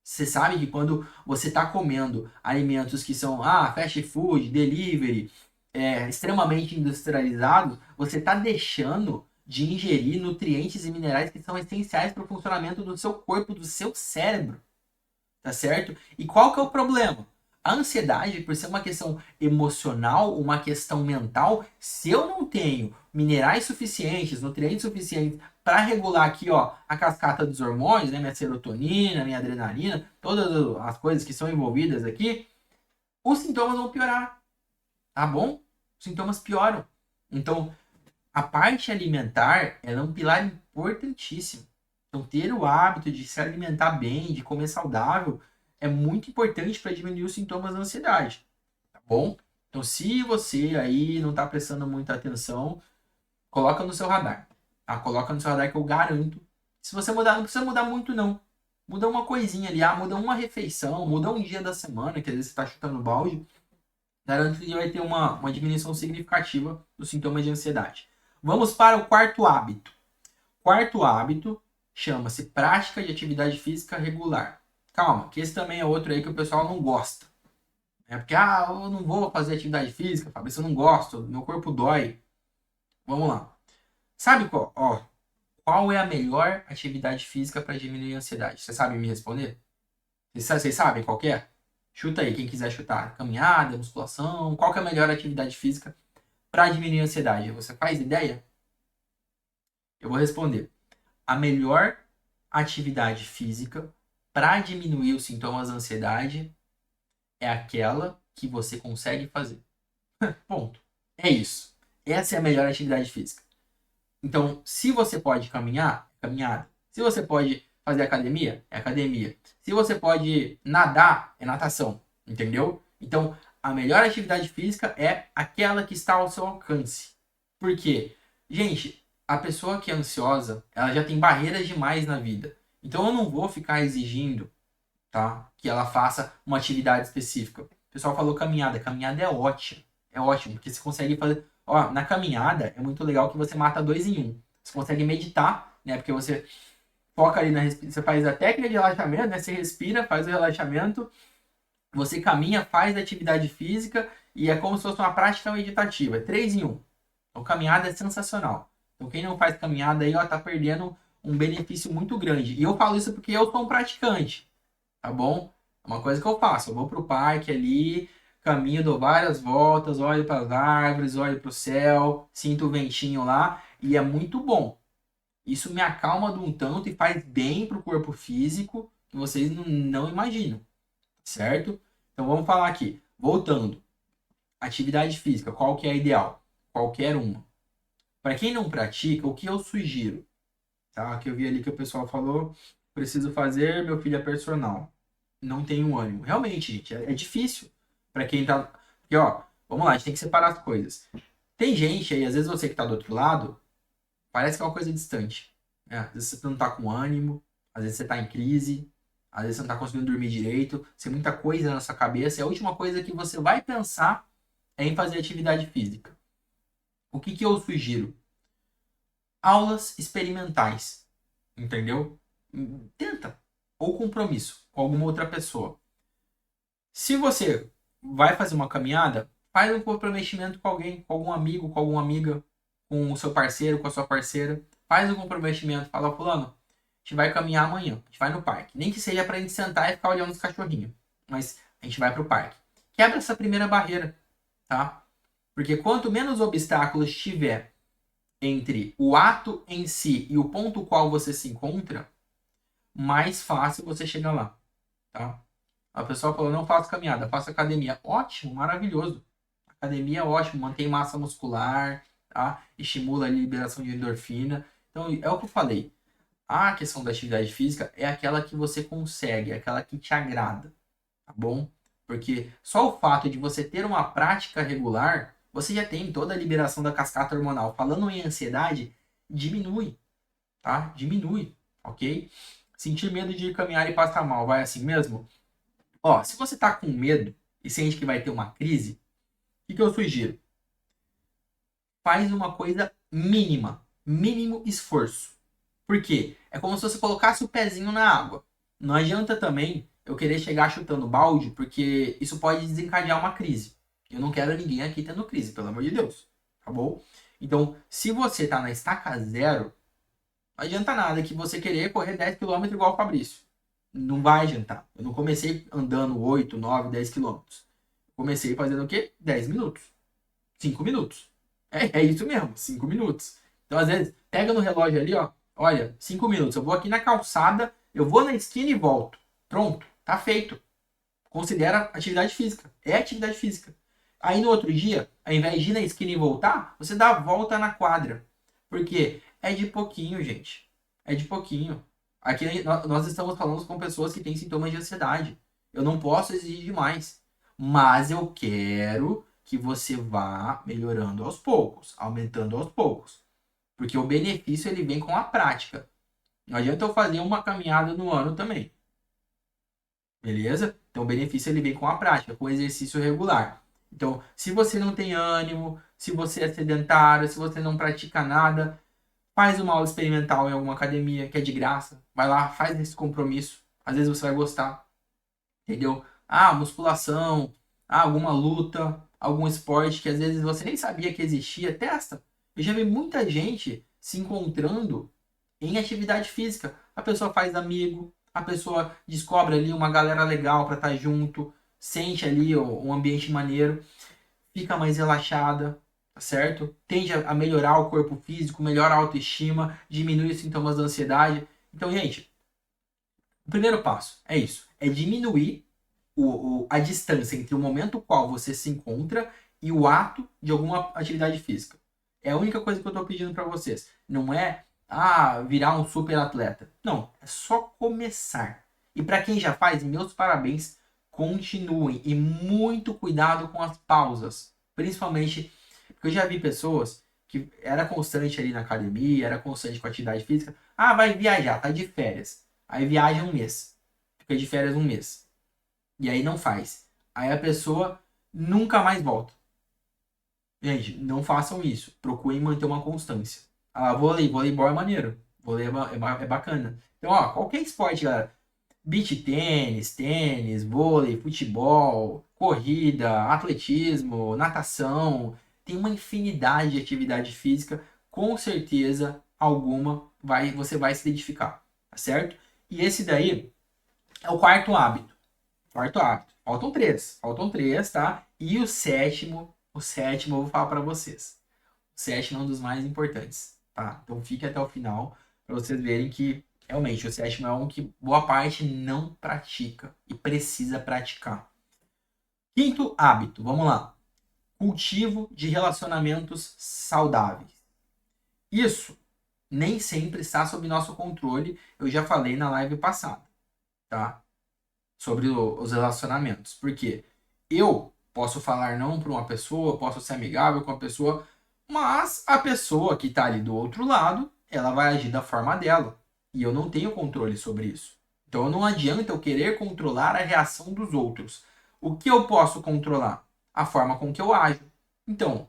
Você sabe que quando você está comendo alimentos que são fast food, delivery, extremamente industrializados, você está deixando de ingerir nutrientes e minerais que são essenciais para o funcionamento do seu corpo, do seu cérebro, tá certo? E qual que é o problema? A ansiedade, por ser uma questão emocional, uma questão mental, se eu não tenho minerais suficientes, nutrientes suficientes para regular aqui, ó, a cascata dos hormônios, né, minha serotonina, minha adrenalina, todas as coisas que são envolvidas aqui, os sintomas vão piorar, tá bom? Os sintomas pioram. Então, a parte alimentar, ela é um pilar importantíssimo. Então, ter o hábito de se alimentar bem, de comer saudável, é muito importante para diminuir os sintomas da ansiedade, tá bom? Então, se você aí não está prestando muita atenção, coloca no seu radar. Tá? Coloca no seu radar que eu garanto. Se você mudar, não precisa mudar muito, não. Muda uma coisinha ali, muda uma refeição, muda um dia da semana, que às vezes você está chutando balde. Garanto que vai ter uma diminuição significativa dos sintomas de ansiedade. Vamos para o quarto hábito. Quarto hábito chama-se prática de atividade física regular. Calma, que esse também é outro aí que o pessoal não gosta. É porque, eu não vou fazer atividade física, Fabrício, eu não gosto, meu corpo dói. Vamos lá. Sabe qual é a melhor atividade física para diminuir a ansiedade? Você sabe me responder? Vocês sabem qual que é? Chuta aí, quem quiser chutar. Caminhada, musculação, qual que é a melhor atividade física para diminuir a ansiedade? Você faz ideia? Eu vou responder. A melhor atividade física para diminuir os sintomas da ansiedade é aquela que você consegue fazer. Ponto. É isso. Essa é a melhor atividade física. Então, se você pode caminhar, caminhada. Se você pode fazer academia, é academia. Se você pode nadar, é natação. Entendeu? Então, a melhor atividade física é aquela que está ao seu alcance. Por quê? Gente, a pessoa que é ansiosa, ela já tem barreiras demais na vida. Então, eu não vou ficar exigindo, tá, que ela faça uma atividade específica. O pessoal falou caminhada. Caminhada é ótimo. É ótimo, porque você consegue fazer. Ó, na caminhada é muito legal que você mata dois em um. Você consegue meditar, né? Porque você foca ali você faz a técnica de relaxamento, né? Você respira, faz o relaxamento, você caminha, faz a atividade física e é como se fosse uma prática meditativa. É 3 em 1. Então, caminhada é sensacional. Então, quem não faz caminhada aí, ó, tá perdendo um benefício muito grande. E eu falo isso porque eu sou um praticante, tá bom? É uma coisa que eu faço. Eu vou pro parque ali, caminho, dou várias voltas, olho para as árvores, olho para o céu, sinto o ventinho lá e é muito bom. Isso me acalma de um tanto e faz bem pro corpo físico que vocês não imaginam, certo? Então vamos falar aqui. Voltando. Atividade física, qual que é a ideal? Qualquer uma. Para quem não pratica, o que eu sugiro? Tá? Que eu vi ali que o pessoal falou, preciso fazer, meu filho é personal. Não tenho ânimo. Realmente, gente, é difícil. Para quem tá. Porque, ó, vamos lá, a gente tem que separar as coisas. Tem gente aí, às vezes você que tá do outro lado, parece que é uma coisa distante. Né? Às vezes você não tá com ânimo, às vezes você tá em crise, às vezes você não tá conseguindo dormir direito, você tem muita coisa na sua cabeça, e a última coisa que você vai pensar é em fazer atividade física. O que que eu sugiro? Aulas experimentais, entendeu? Tenta. Ou compromisso com alguma outra pessoa. Se você vai fazer uma caminhada, faz um comprometimento com alguém, com algum amigo, com alguma amiga, com o seu parceiro, com a sua parceira. Faz um comprometimento, fala, fulano, a gente vai caminhar amanhã, a gente vai no parque. Nem que seja pra gente sentar e ficar olhando os cachorrinhos, mas a gente vai pro parque. Quebra essa primeira barreira, tá? Porque quanto menos obstáculos tiver entre o ato em si e o ponto qual você se encontra, mais fácil você chega lá, tá? A pessoa falou, não faço caminhada, faço academia. Ótimo, maravilhoso. Academia é ótimo, mantém massa muscular, tá? Estimula a liberação de endorfina. Então, é o que eu falei. A questão da atividade física é aquela que você consegue, é aquela que te agrada, tá bom? Porque só o fato de você ter uma prática regular, você já tem toda a liberação da cascata hormonal. Falando em ansiedade, diminui, tá? Diminui, ok? Sentir medo de ir caminhar e passar mal, vai assim mesmo? Ó, se você tá com medo e sente que vai ter uma crise, o que eu sugiro? Faz uma coisa mínima, mínimo esforço. Por quê? É como se você colocasse o pezinho na água. Não adianta também eu querer chegar chutando balde, porque isso pode desencadear uma crise. Eu não quero ninguém aqui tendo crise, pelo amor de Deus. Tá bom? Então, se você tá na estaca zero, não adianta nada que você querer correr 10 km igual o Fabrício. Não vai adiantar. Eu não comecei andando 8, 9, 10 quilômetros. Comecei fazendo o quê? 10 minutos. 5 minutos. É isso mesmo, 5 minutos. Então, às vezes, pega no relógio ali, ó. Olha, 5 minutos. Eu vou aqui na calçada, eu vou na esquina e volto. Pronto, tá feito. Considera atividade física. É atividade física. Aí no outro dia, ao invés de ir na esquina e voltar, você dá a volta na quadra. Por quê? É de pouquinho, gente. É de pouquinho. Aqui nós estamos falando com pessoas que têm sintomas de ansiedade. Eu não posso exigir demais. Mas eu quero que você vá melhorando aos poucos, aumentando aos poucos. Porque o benefício ele vem com a prática. Não adianta eu fazer uma caminhada no ano também. Beleza? Então o benefício ele vem com a prática, com o exercício regular. Então, se você não tem ânimo, se você é sedentário, se você não pratica nada, faz uma aula experimental em alguma academia que é de graça. Vai lá, faz esse compromisso. Às vezes você vai gostar. Entendeu? Ah, musculação, alguma luta, algum esporte que às vezes você nem sabia que existia, testa. Eu já vi muita gente se encontrando em atividade física. A pessoa faz amigo, a pessoa descobre ali uma galera legal para estar junto, sente ali um ambiente maneiro, fica mais relaxada, tá certo? Tende a melhorar o corpo físico, melhora a autoestima, diminui os sintomas da ansiedade. Então, gente, o primeiro passo é isso, é diminuir a distância entre o momento qual você se encontra e o ato de alguma atividade física. É a única coisa que eu estou pedindo para vocês. Não é virar um super atleta. Não, é só começar. E para quem já faz, meus parabéns. Continuem e muito cuidado com as pausas. Principalmente porque eu já vi pessoas que era constante ali na academia, era constante com a atividade física. Ah, vai viajar, tá de férias. Aí viaja um mês. Fica de férias um mês. E aí não faz. Aí a pessoa nunca mais volta. Gente, não façam isso. Procurem manter uma constância. Ah, voleibol é maneiro. Voleibol é bacana. Então, ó, qualquer esporte, galera. Beach tênis, tênis, vôlei, futebol, corrida, atletismo, natação. Tem uma infinidade de atividade física. Com certeza alguma você vai se identificar. Tá certo? E esse daí é o quarto hábito. Quarto hábito. Faltam três, tá? E o sétimo eu vou falar para vocês. O sétimo é um dos mais importantes, tá? Então fique até o final para vocês verem que realmente o sétimo é um que boa parte não pratica e precisa praticar. Quinto hábito, vamos lá. Cultivo de relacionamentos saudáveis. Isso nem sempre está sob nosso controle, eu já falei na live passada, tá? Sobre os relacionamentos. Porque eu posso falar não para uma pessoa, posso ser amigável com a pessoa, mas a pessoa que está ali do outro lado, ela vai agir da forma dela. E eu não tenho controle sobre isso. Então não adianta eu querer controlar a reação dos outros. O que eu posso controlar? A forma com que eu ajo. Então,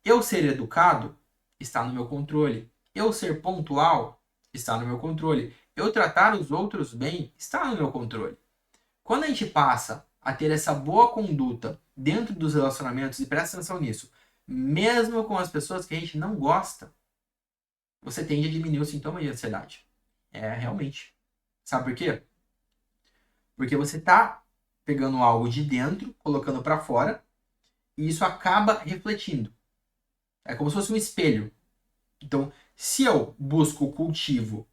eu ser educado está no meu controle. Eu ser pontual está no meu controle. Eu tratar os outros bem está no meu controle. Quando a gente passa a ter essa boa conduta dentro dos relacionamentos, e presta atenção nisso, mesmo com as pessoas que a gente não gosta, você tende a diminuir os sintomas de ansiedade. É, realmente. Sabe por quê? Porque você tá pegando algo de dentro, colocando para fora, e isso acaba refletindo. É como se fosse um espelho. Então, se eu busco o cultivo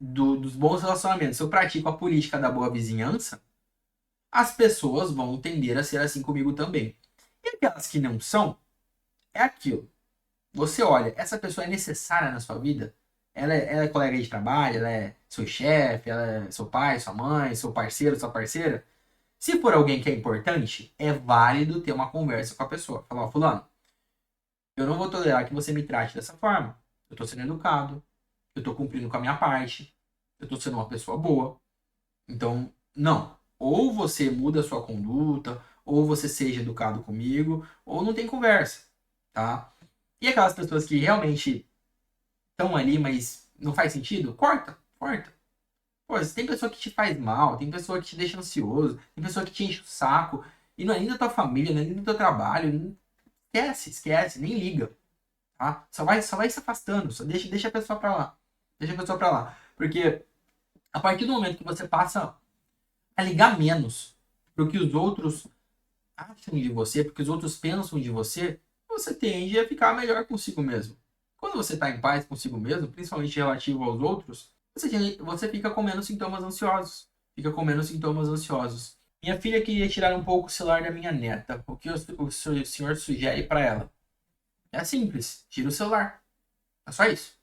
dos bons relacionamentos, se eu pratico a política da boa vizinhança, as pessoas vão tender a ser assim comigo também. E aquelas que não são, é aquilo. Você olha, essa pessoa é necessária na sua vida? Ela é colega de trabalho, ela é seu chefe, ela é seu pai, sua mãe, seu parceiro, sua parceira? Se for alguém que é importante, é válido ter uma conversa com a pessoa. Falar, ó, fulano, eu não vou tolerar que você me trate dessa forma. Eu tô sendo educado, eu tô cumprindo com a minha parte, eu tô sendo uma pessoa boa. Então, não. Ou você muda a sua conduta, ou você seja educado comigo, ou não tem conversa, tá? E aquelas pessoas que realmente estão ali, mas não faz sentido, corta, corta. Pô, tem pessoa que te faz mal, tem pessoa que te deixa ansioso, tem pessoa que te enche o saco, e não é nem da tua família, não é nem do teu trabalho. Esquece, esquece, nem liga, tá? Só vai se afastando, só deixa a pessoa pra lá. Deixa a pessoa pra lá. Porque a partir do momento que você passa a ligar menos pro que os outros acham de você, porque os outros pensam de você, você tende a ficar melhor consigo mesmo. Quando você está em paz consigo mesmo, principalmente relativo aos outros, você fica com menos sintomas ansiosos. Fica com menos sintomas ansiosos. Minha filha queria tirar um pouco o celular da minha neta. O que o senhor sugere para ela? É simples, tira o celular. É só isso.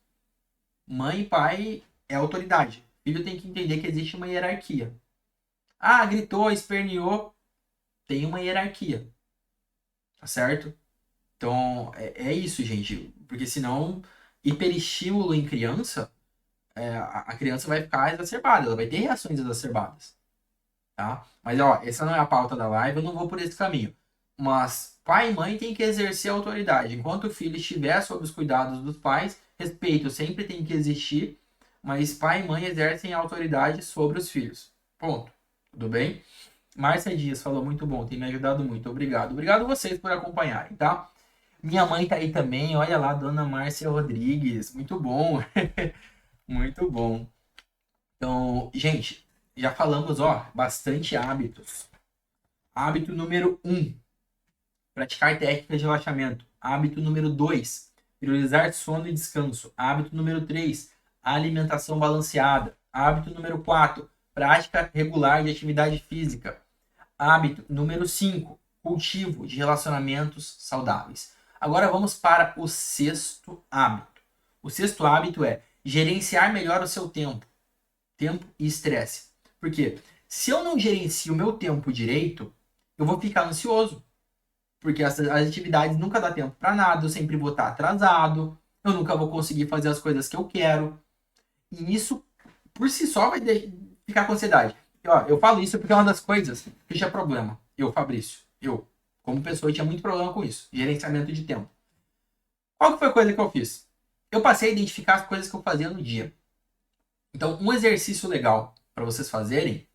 Mãe e pai é autoridade. Filho tem que entender que existe uma hierarquia. Ah, gritou, esperneou. Tem uma hierarquia. Tá certo? Então, é isso, gente. Porque senão, hiperestímulo em criança, a criança vai ficar exacerbada, ela vai ter reações exacerbadas, tá? Mas, ó, essa não é a pauta da live, eu não vou por esse caminho. Mas pai e mãe têm que exercer a autoridade. Enquanto o filho estiver sob os cuidados dos pais, respeito sempre tem que existir, mas pai e mãe exercem a autoridade sobre os filhos. Ponto. Tudo bem? Márcia Dias falou muito bom, tem me ajudado muito. Obrigado. Obrigado vocês por acompanharem, tá? Minha mãe tá aí também, olha lá, Dona Márcia Rodrigues. Muito bom, muito bom. Então, gente, já falamos, ó, bastante hábitos. Hábito número 1, praticar técnicas de relaxamento. Hábito número 2, priorizar sono e descanso. Hábito número 3, alimentação balanceada. Hábito número 4, prática regular de atividade física. Hábito número 5, cultivo de relacionamentos saudáveis. Agora vamos para o sexto hábito. O sexto hábito é gerenciar melhor o seu tempo. Tempo e estresse. Por quê? Se eu não gerencio o meu tempo direito, eu vou ficar ansioso. Porque as atividades nunca dá tempo para nada, eu sempre vou estar atrasado, eu nunca vou conseguir fazer as coisas que eu quero. E isso, por si só, vai ficar com ansiedade. E, ó, eu falo isso porque é uma das coisas que tinha problema. Eu, Fabrício, como pessoa, tinha muito problema com isso. Gerenciamento de tempo. Qual que foi a coisa que eu fiz? Eu passei a identificar as coisas que eu fazia no dia. Então, um exercício legal para vocês fazerem,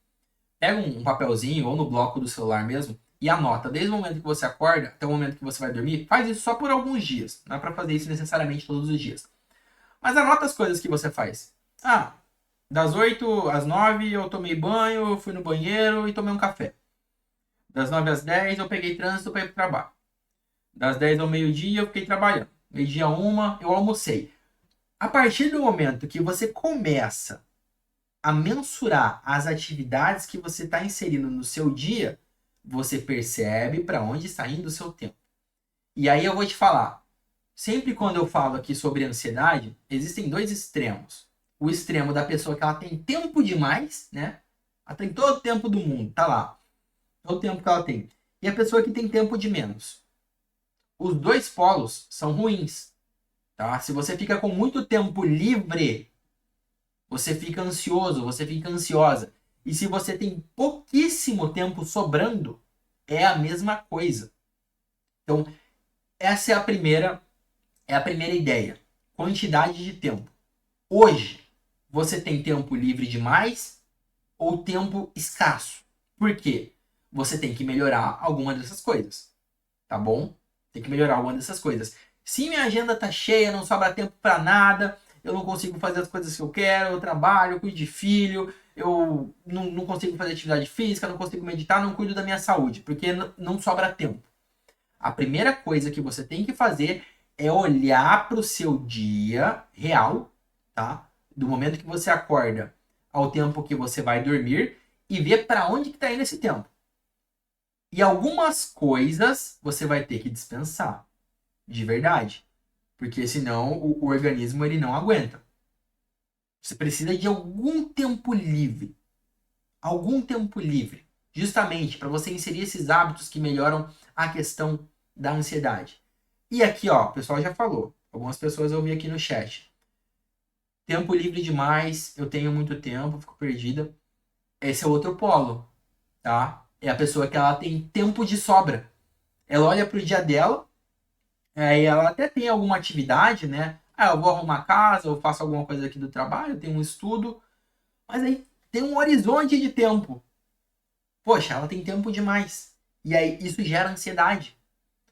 pega um papelzinho ou no bloco do celular mesmo e anota. Desde o momento que você acorda até o momento que você vai dormir, faz isso só por alguns dias. Não é para fazer isso necessariamente todos os dias. Mas anota as coisas que você faz. Ah, das 8 às 9 eu tomei banho, eu fui no banheiro e tomei um café. Das 9 às 10 eu peguei trânsito para ir para o trabalho. Das 10 ao meio-dia eu fiquei trabalhando. Meio-dia a 1 eu almocei. A partir do momento que você começa a mensurar as atividades que você está inserindo no seu dia, você percebe para onde está indo o seu tempo. E aí eu vou te falar, sempre quando eu falo aqui sobre ansiedade, existem dois extremos. O extremo da pessoa que ela tem tempo demais, né? Ela tem todo o tempo do mundo, tá lá. Todo o tempo que ela tem. E a pessoa que tem tempo de menos. Os dois polos são ruins, tá? Se você fica com muito tempo livre, você fica ansioso, você fica ansiosa. E se você tem pouquíssimo tempo sobrando, é a mesma coisa. Então, essa é a primeira ideia. quantidade de tempo. Hoje, você tem tempo livre demais ou tempo escasso? Por quê? Você tem que melhorar alguma dessas coisas, tá bom? Tem que melhorar alguma dessas coisas. Se minha agenda tá cheia, não sobra tempo para nada, eu não consigo fazer as coisas que eu quero, eu trabalho, eu cuido de filho, eu não consigo fazer atividade física, não consigo meditar, não cuido da minha saúde, porque não sobra tempo. A primeira coisa que você tem que fazer é olhar para o seu dia real, tá? Do momento que você acorda ao tempo que você vai dormir e ver para onde que está indo esse tempo. E algumas coisas você vai ter que dispensar, de verdade, porque senão o organismo ele não aguenta. Você precisa de algum tempo livre, justamente para você inserir esses hábitos que melhoram a questão da ansiedade. E aqui, ó, o pessoal já falou. Algumas pessoas eu vi aqui no chat. Tempo livre demais, eu tenho muito tempo, fico perdida. Esse é outro polo, tá? É a pessoa que ela tem tempo de sobra. Ela olha pro dia dela, aí ela até tem alguma atividade, né? Ah, eu vou arrumar a casa, eu faço alguma coisa aqui do trabalho, eu tenho um estudo, mas aí tem um horizonte de tempo. Poxa, ela tem tempo demais. E aí isso gera ansiedade.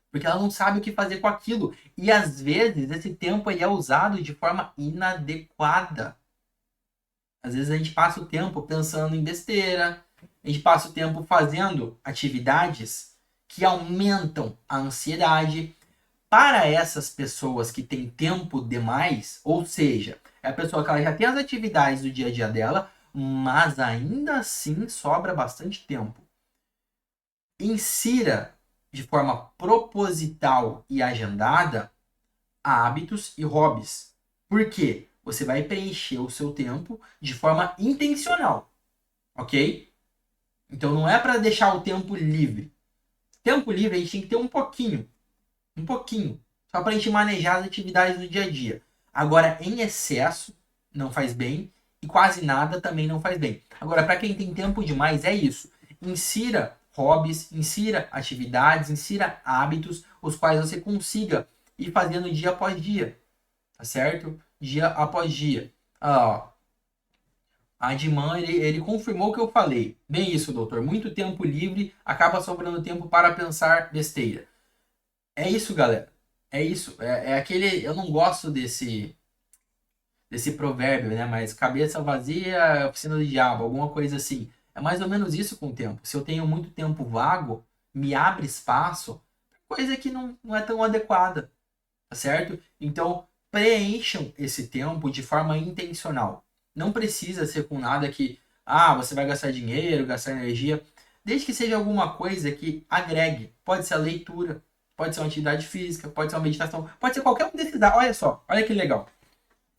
Porque ela não sabe o que fazer com aquilo. E às vezes esse tempo ele é usado de forma inadequada. Às vezes a gente passa o tempo pensando em besteira, a gente passa o tempo fazendo atividades que aumentam a ansiedade. Para essas pessoas que têm tempo demais, ou seja, é a pessoa que ela já tem as atividades do dia a dia dela, mas ainda assim sobra bastante tempo. Insira de forma proposital e agendada hábitos e hobbies. Por quê? Você vai preencher o seu tempo de forma intencional, ok? Então não é para deixar o tempo livre. Tempo livre a gente tem que ter um pouquinho, só para a gente manejar as atividades do dia a dia. Agora, em excesso, não faz bem e quase nada também não faz bem. Agora, para quem tem tempo demais, é isso. Insira hobbies, insira atividades, insira hábitos, os quais você consiga ir fazendo dia após dia, tá certo? Dia após dia. Ah, ó, a Adman, ele confirmou o que eu falei. Bem isso, doutor. Muito tempo livre acaba sobrando tempo para pensar besteira. É isso, galera. É isso. É aquele. Eu não gosto desse provérbio, né? Mas cabeça vazia, é oficina do diabo, alguma coisa assim. É mais ou menos isso com o tempo. Se eu tenho muito tempo vago, me abre espaço, coisa que não é tão adequada, tá certo? Então, preencham esse tempo de forma intencional. Não precisa ser com nada que, você vai gastar dinheiro, gastar energia, desde que seja alguma coisa que agregue. Pode ser a leitura, pode ser uma atividade física, pode ser uma meditação, pode ser qualquer um desses. Olha só, olha que legal.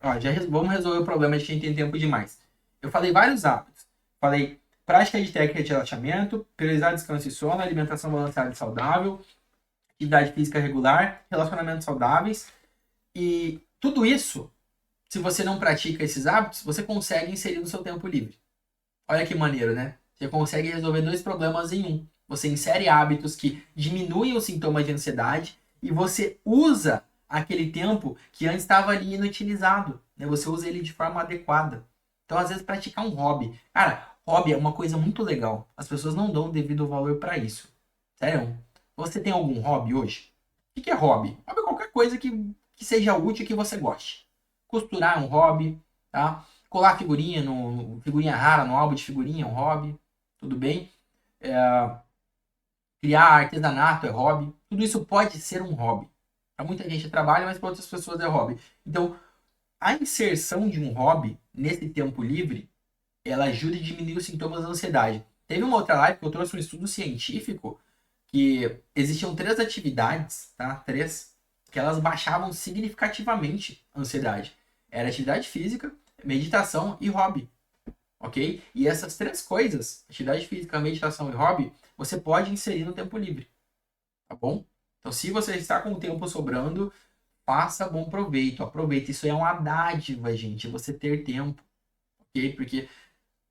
Ó, vamos resolver o problema de quem tem tempo demais. Eu falei vários hábitos. Falei prática de técnica de relaxamento, priorizar descanso e sono, alimentação balanceada e saudável, atividade física regular, relacionamentos saudáveis. E tudo isso, se você não pratica esses hábitos, você consegue inserir no seu tempo livre. Olha que maneiro, né? Você consegue resolver dois problemas em um. Você insere hábitos que diminuem os sintomas de ansiedade e você usa aquele tempo que antes estava ali inutilizado, né? Você usa ele de forma adequada. Então, às vezes, praticar um hobby. Cara, hobby é uma coisa muito legal. As pessoas não dão o devido valor para isso. Sério? Você tem algum hobby hoje? O que é hobby? Hobby é qualquer coisa que seja útil e que você goste. Costurar é um hobby, tá? Colar figurinha, figurinha rara no álbum de figurinha é um hobby, tudo bem. Criar artesanato é hobby. Tudo isso pode ser um hobby. Para muita gente é trabalho, mas para outras pessoas é hobby. Então, a inserção de um hobby nesse tempo livre, ela ajuda a diminuir os sintomas da ansiedade. Teve uma outra live que eu trouxe um estudo científico que existiam 3 atividades, tá? 3, que elas baixavam significativamente a ansiedade. Era atividade física, meditação e hobby, ok? E essas 3 coisas, atividade física, meditação e hobby, você pode inserir no tempo livre, tá bom? Então, se você está com o tempo sobrando, faça bom proveito, aproveite. Isso é uma dádiva, gente, você ter tempo, ok? Porque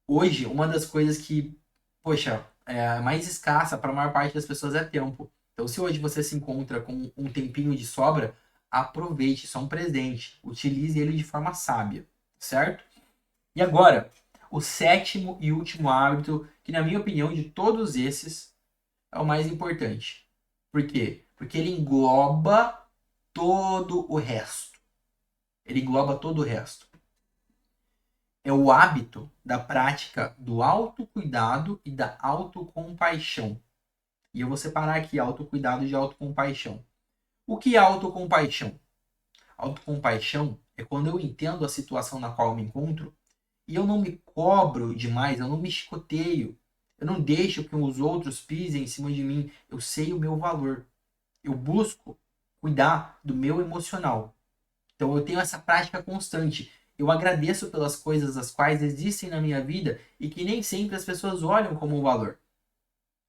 hoje, uma das coisas que, poxa, é mais escassa para a maior parte das pessoas é tempo. Então, se hoje você se encontra com um tempinho de sobra, Aproveite, isso é um presente. Utilize ele de forma sábia, certo? E agora, o sétimo e último hábito, que na minha opinião, de todos esses, é o mais importante. Por quê? Porque ele engloba todo o resto. Ele engloba todo o resto. É o hábito da prática do autocuidado e da autocompaixão. E eu vou separar aqui autocuidado de autocompaixão. O que é autocompaixão? Autocompaixão é quando eu entendo a situação na qual eu me encontro e eu não me cobro demais, eu não me chicoteio, eu não deixo que os outros pisem em cima de mim. Eu sei o meu valor. Eu busco cuidar do meu emocional. Então eu tenho essa prática constante. Eu agradeço pelas coisas as quais existem na minha vida e que nem sempre as pessoas olham como um valor.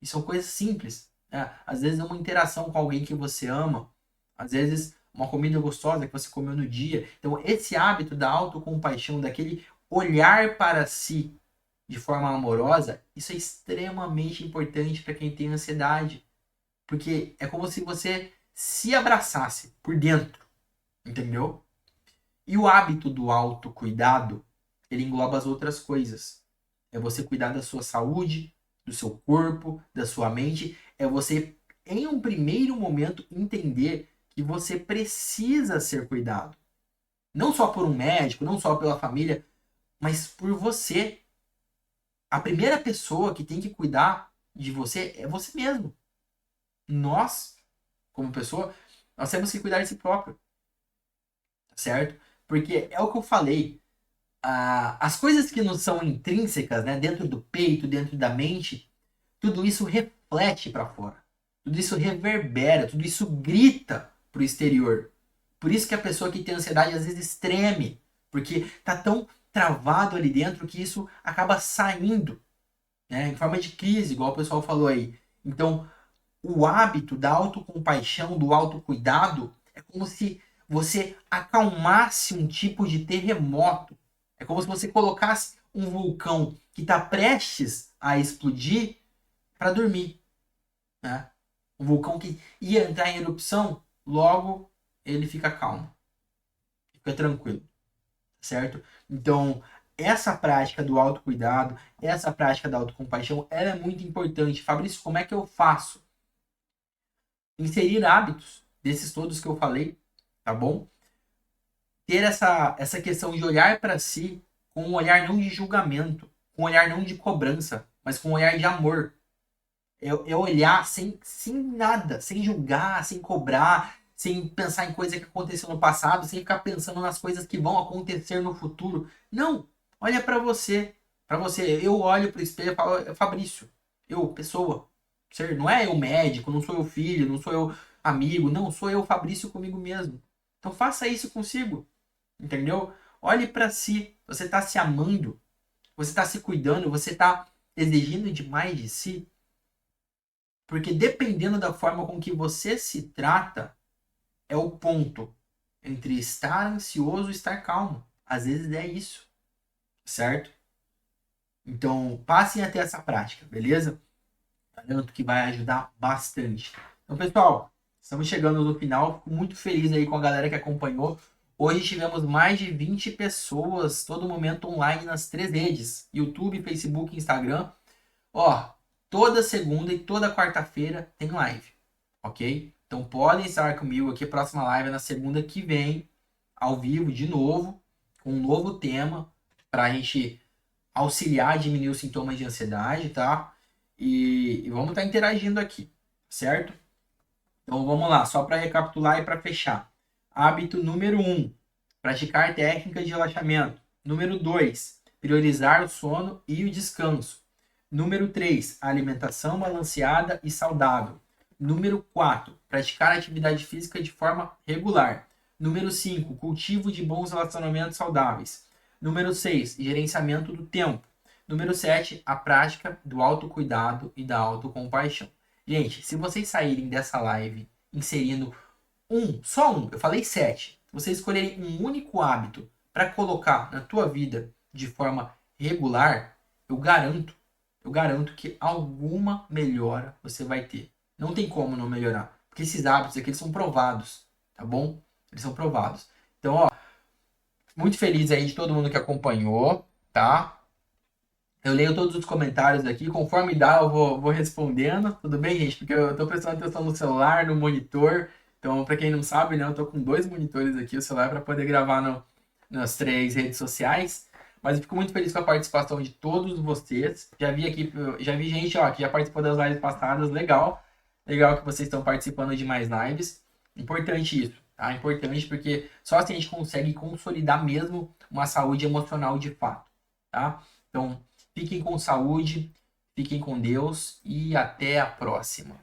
E são coisas simples, né? Às vezes é uma interação com alguém que você ama, às vezes uma comida gostosa que você comeu no dia. Então esse hábito da autocompaixão, daquele olhar para si de forma amorosa, isso é extremamente importante para quem tem ansiedade. Porque é como se você se abraçasse por dentro, entendeu? E o hábito do autocuidado, ele engloba as outras coisas. É você cuidar da sua saúde, do seu corpo, da sua mente. É você, em um primeiro momento, entender que você precisa ser cuidado. Não só por um médico, não só pela família, mas por você. A primeira pessoa que tem que cuidar de você é você mesmo. Nós, como pessoa, nós temos que cuidar de si próprio, certo? Porque é o que eu falei. As coisas que não são intrínsecas, né, dentro do peito, dentro da mente, tudo isso reflete para fora. Tudo isso reverbera, tudo isso grita pro exterior. Por isso que a pessoa que tem ansiedade às vezes treme, porque tá tão travado ali dentro que isso acaba saindo, né, em forma de crise, igual o pessoal falou aí. Então, o hábito da autocompaixão, do autocuidado, é como se você acalmasse um tipo de terremoto. É como se você colocasse um vulcão que está prestes a explodir para dormir, né? Um vulcão que ia entrar em erupção, logo ele fica calmo, fica tranquilo, certo? Então, essa prática do autocuidado, essa prática da autocompaixão, ela é muito importante. Fabrício, como é que eu faço? Inserir hábitos desses todos que eu falei, tá bom? Ter essa questão de olhar para si com um olhar não de julgamento, com um olhar não de cobrança, mas com um olhar de amor. É olhar sem nada, sem julgar, sem cobrar, sem pensar em coisa que aconteceu no passado, sem ficar pensando nas coisas que vão acontecer no futuro. Não, olha para você. Para você, eu olho para o espelho e falo, Fabrício, eu, pessoa, não é eu médico, não sou eu filho, não sou eu amigo, não, sou eu Fabrício comigo mesmo. Então faça isso consigo, entendeu? Olhe para si, você está se amando, você está se cuidando, você está exigindo demais de si. Porque dependendo da forma com que você se trata, é o ponto entre estar ansioso e estar calmo. Às vezes é isso, certo? Então, passem a ter essa prática, beleza? Garanto que vai ajudar bastante. Então, pessoal, estamos chegando no final. Fico muito feliz aí com a galera que acompanhou. Hoje tivemos mais de 20 pessoas, todo momento online nas 3 redes: YouTube, Facebook, Instagram. Ó, toda segunda e toda quarta-feira tem live, ok? Então podem estar comigo aqui. A próxima live é na segunda que vem, ao vivo, de novo, com um novo tema, para a gente auxiliar a diminuir os sintomas de ansiedade, tá? E vamos estar interagindo aqui, certo? Então vamos lá, só para recapitular e para fechar. Hábito número 1, praticar técnicas de relaxamento. Número 2, priorizar o sono e o descanso. Número 3, alimentação balanceada e saudável. Número 4, praticar atividade física de forma regular. Número 5, cultivo de bons relacionamentos saudáveis. Número 6, gerenciamento do tempo. Número 7, a prática do autocuidado e da autocompaixão. Gente, se vocês saírem dessa live inserindo só um, eu falei 7, se vocês escolherem um único hábito para colocar na tua vida de forma regular, eu garanto que alguma melhora você vai ter. Não tem como não melhorar, porque esses hábitos aqui eles são provados, tá bom? Eles são provados. Então, ó, muito feliz aí de todo mundo que acompanhou, tá? Eu leio todos os comentários aqui, conforme dá vou respondendo, tudo bem, gente? Porque eu tô prestando atenção no celular, no monitor. Então, para quem não sabe, né, eu tô com 2 monitores aqui, o celular para poder gravar nas 3 redes sociais. Mas eu fico muito feliz com a participação de todos vocês. Já vi gente, ó, que já participou das lives passadas, legal. Legal que vocês estão participando de mais lives. Importante isso, tá? Importante porque só assim a gente consegue consolidar mesmo uma saúde emocional de fato, tá? Então, fiquem com saúde, fiquem com Deus e até a próxima.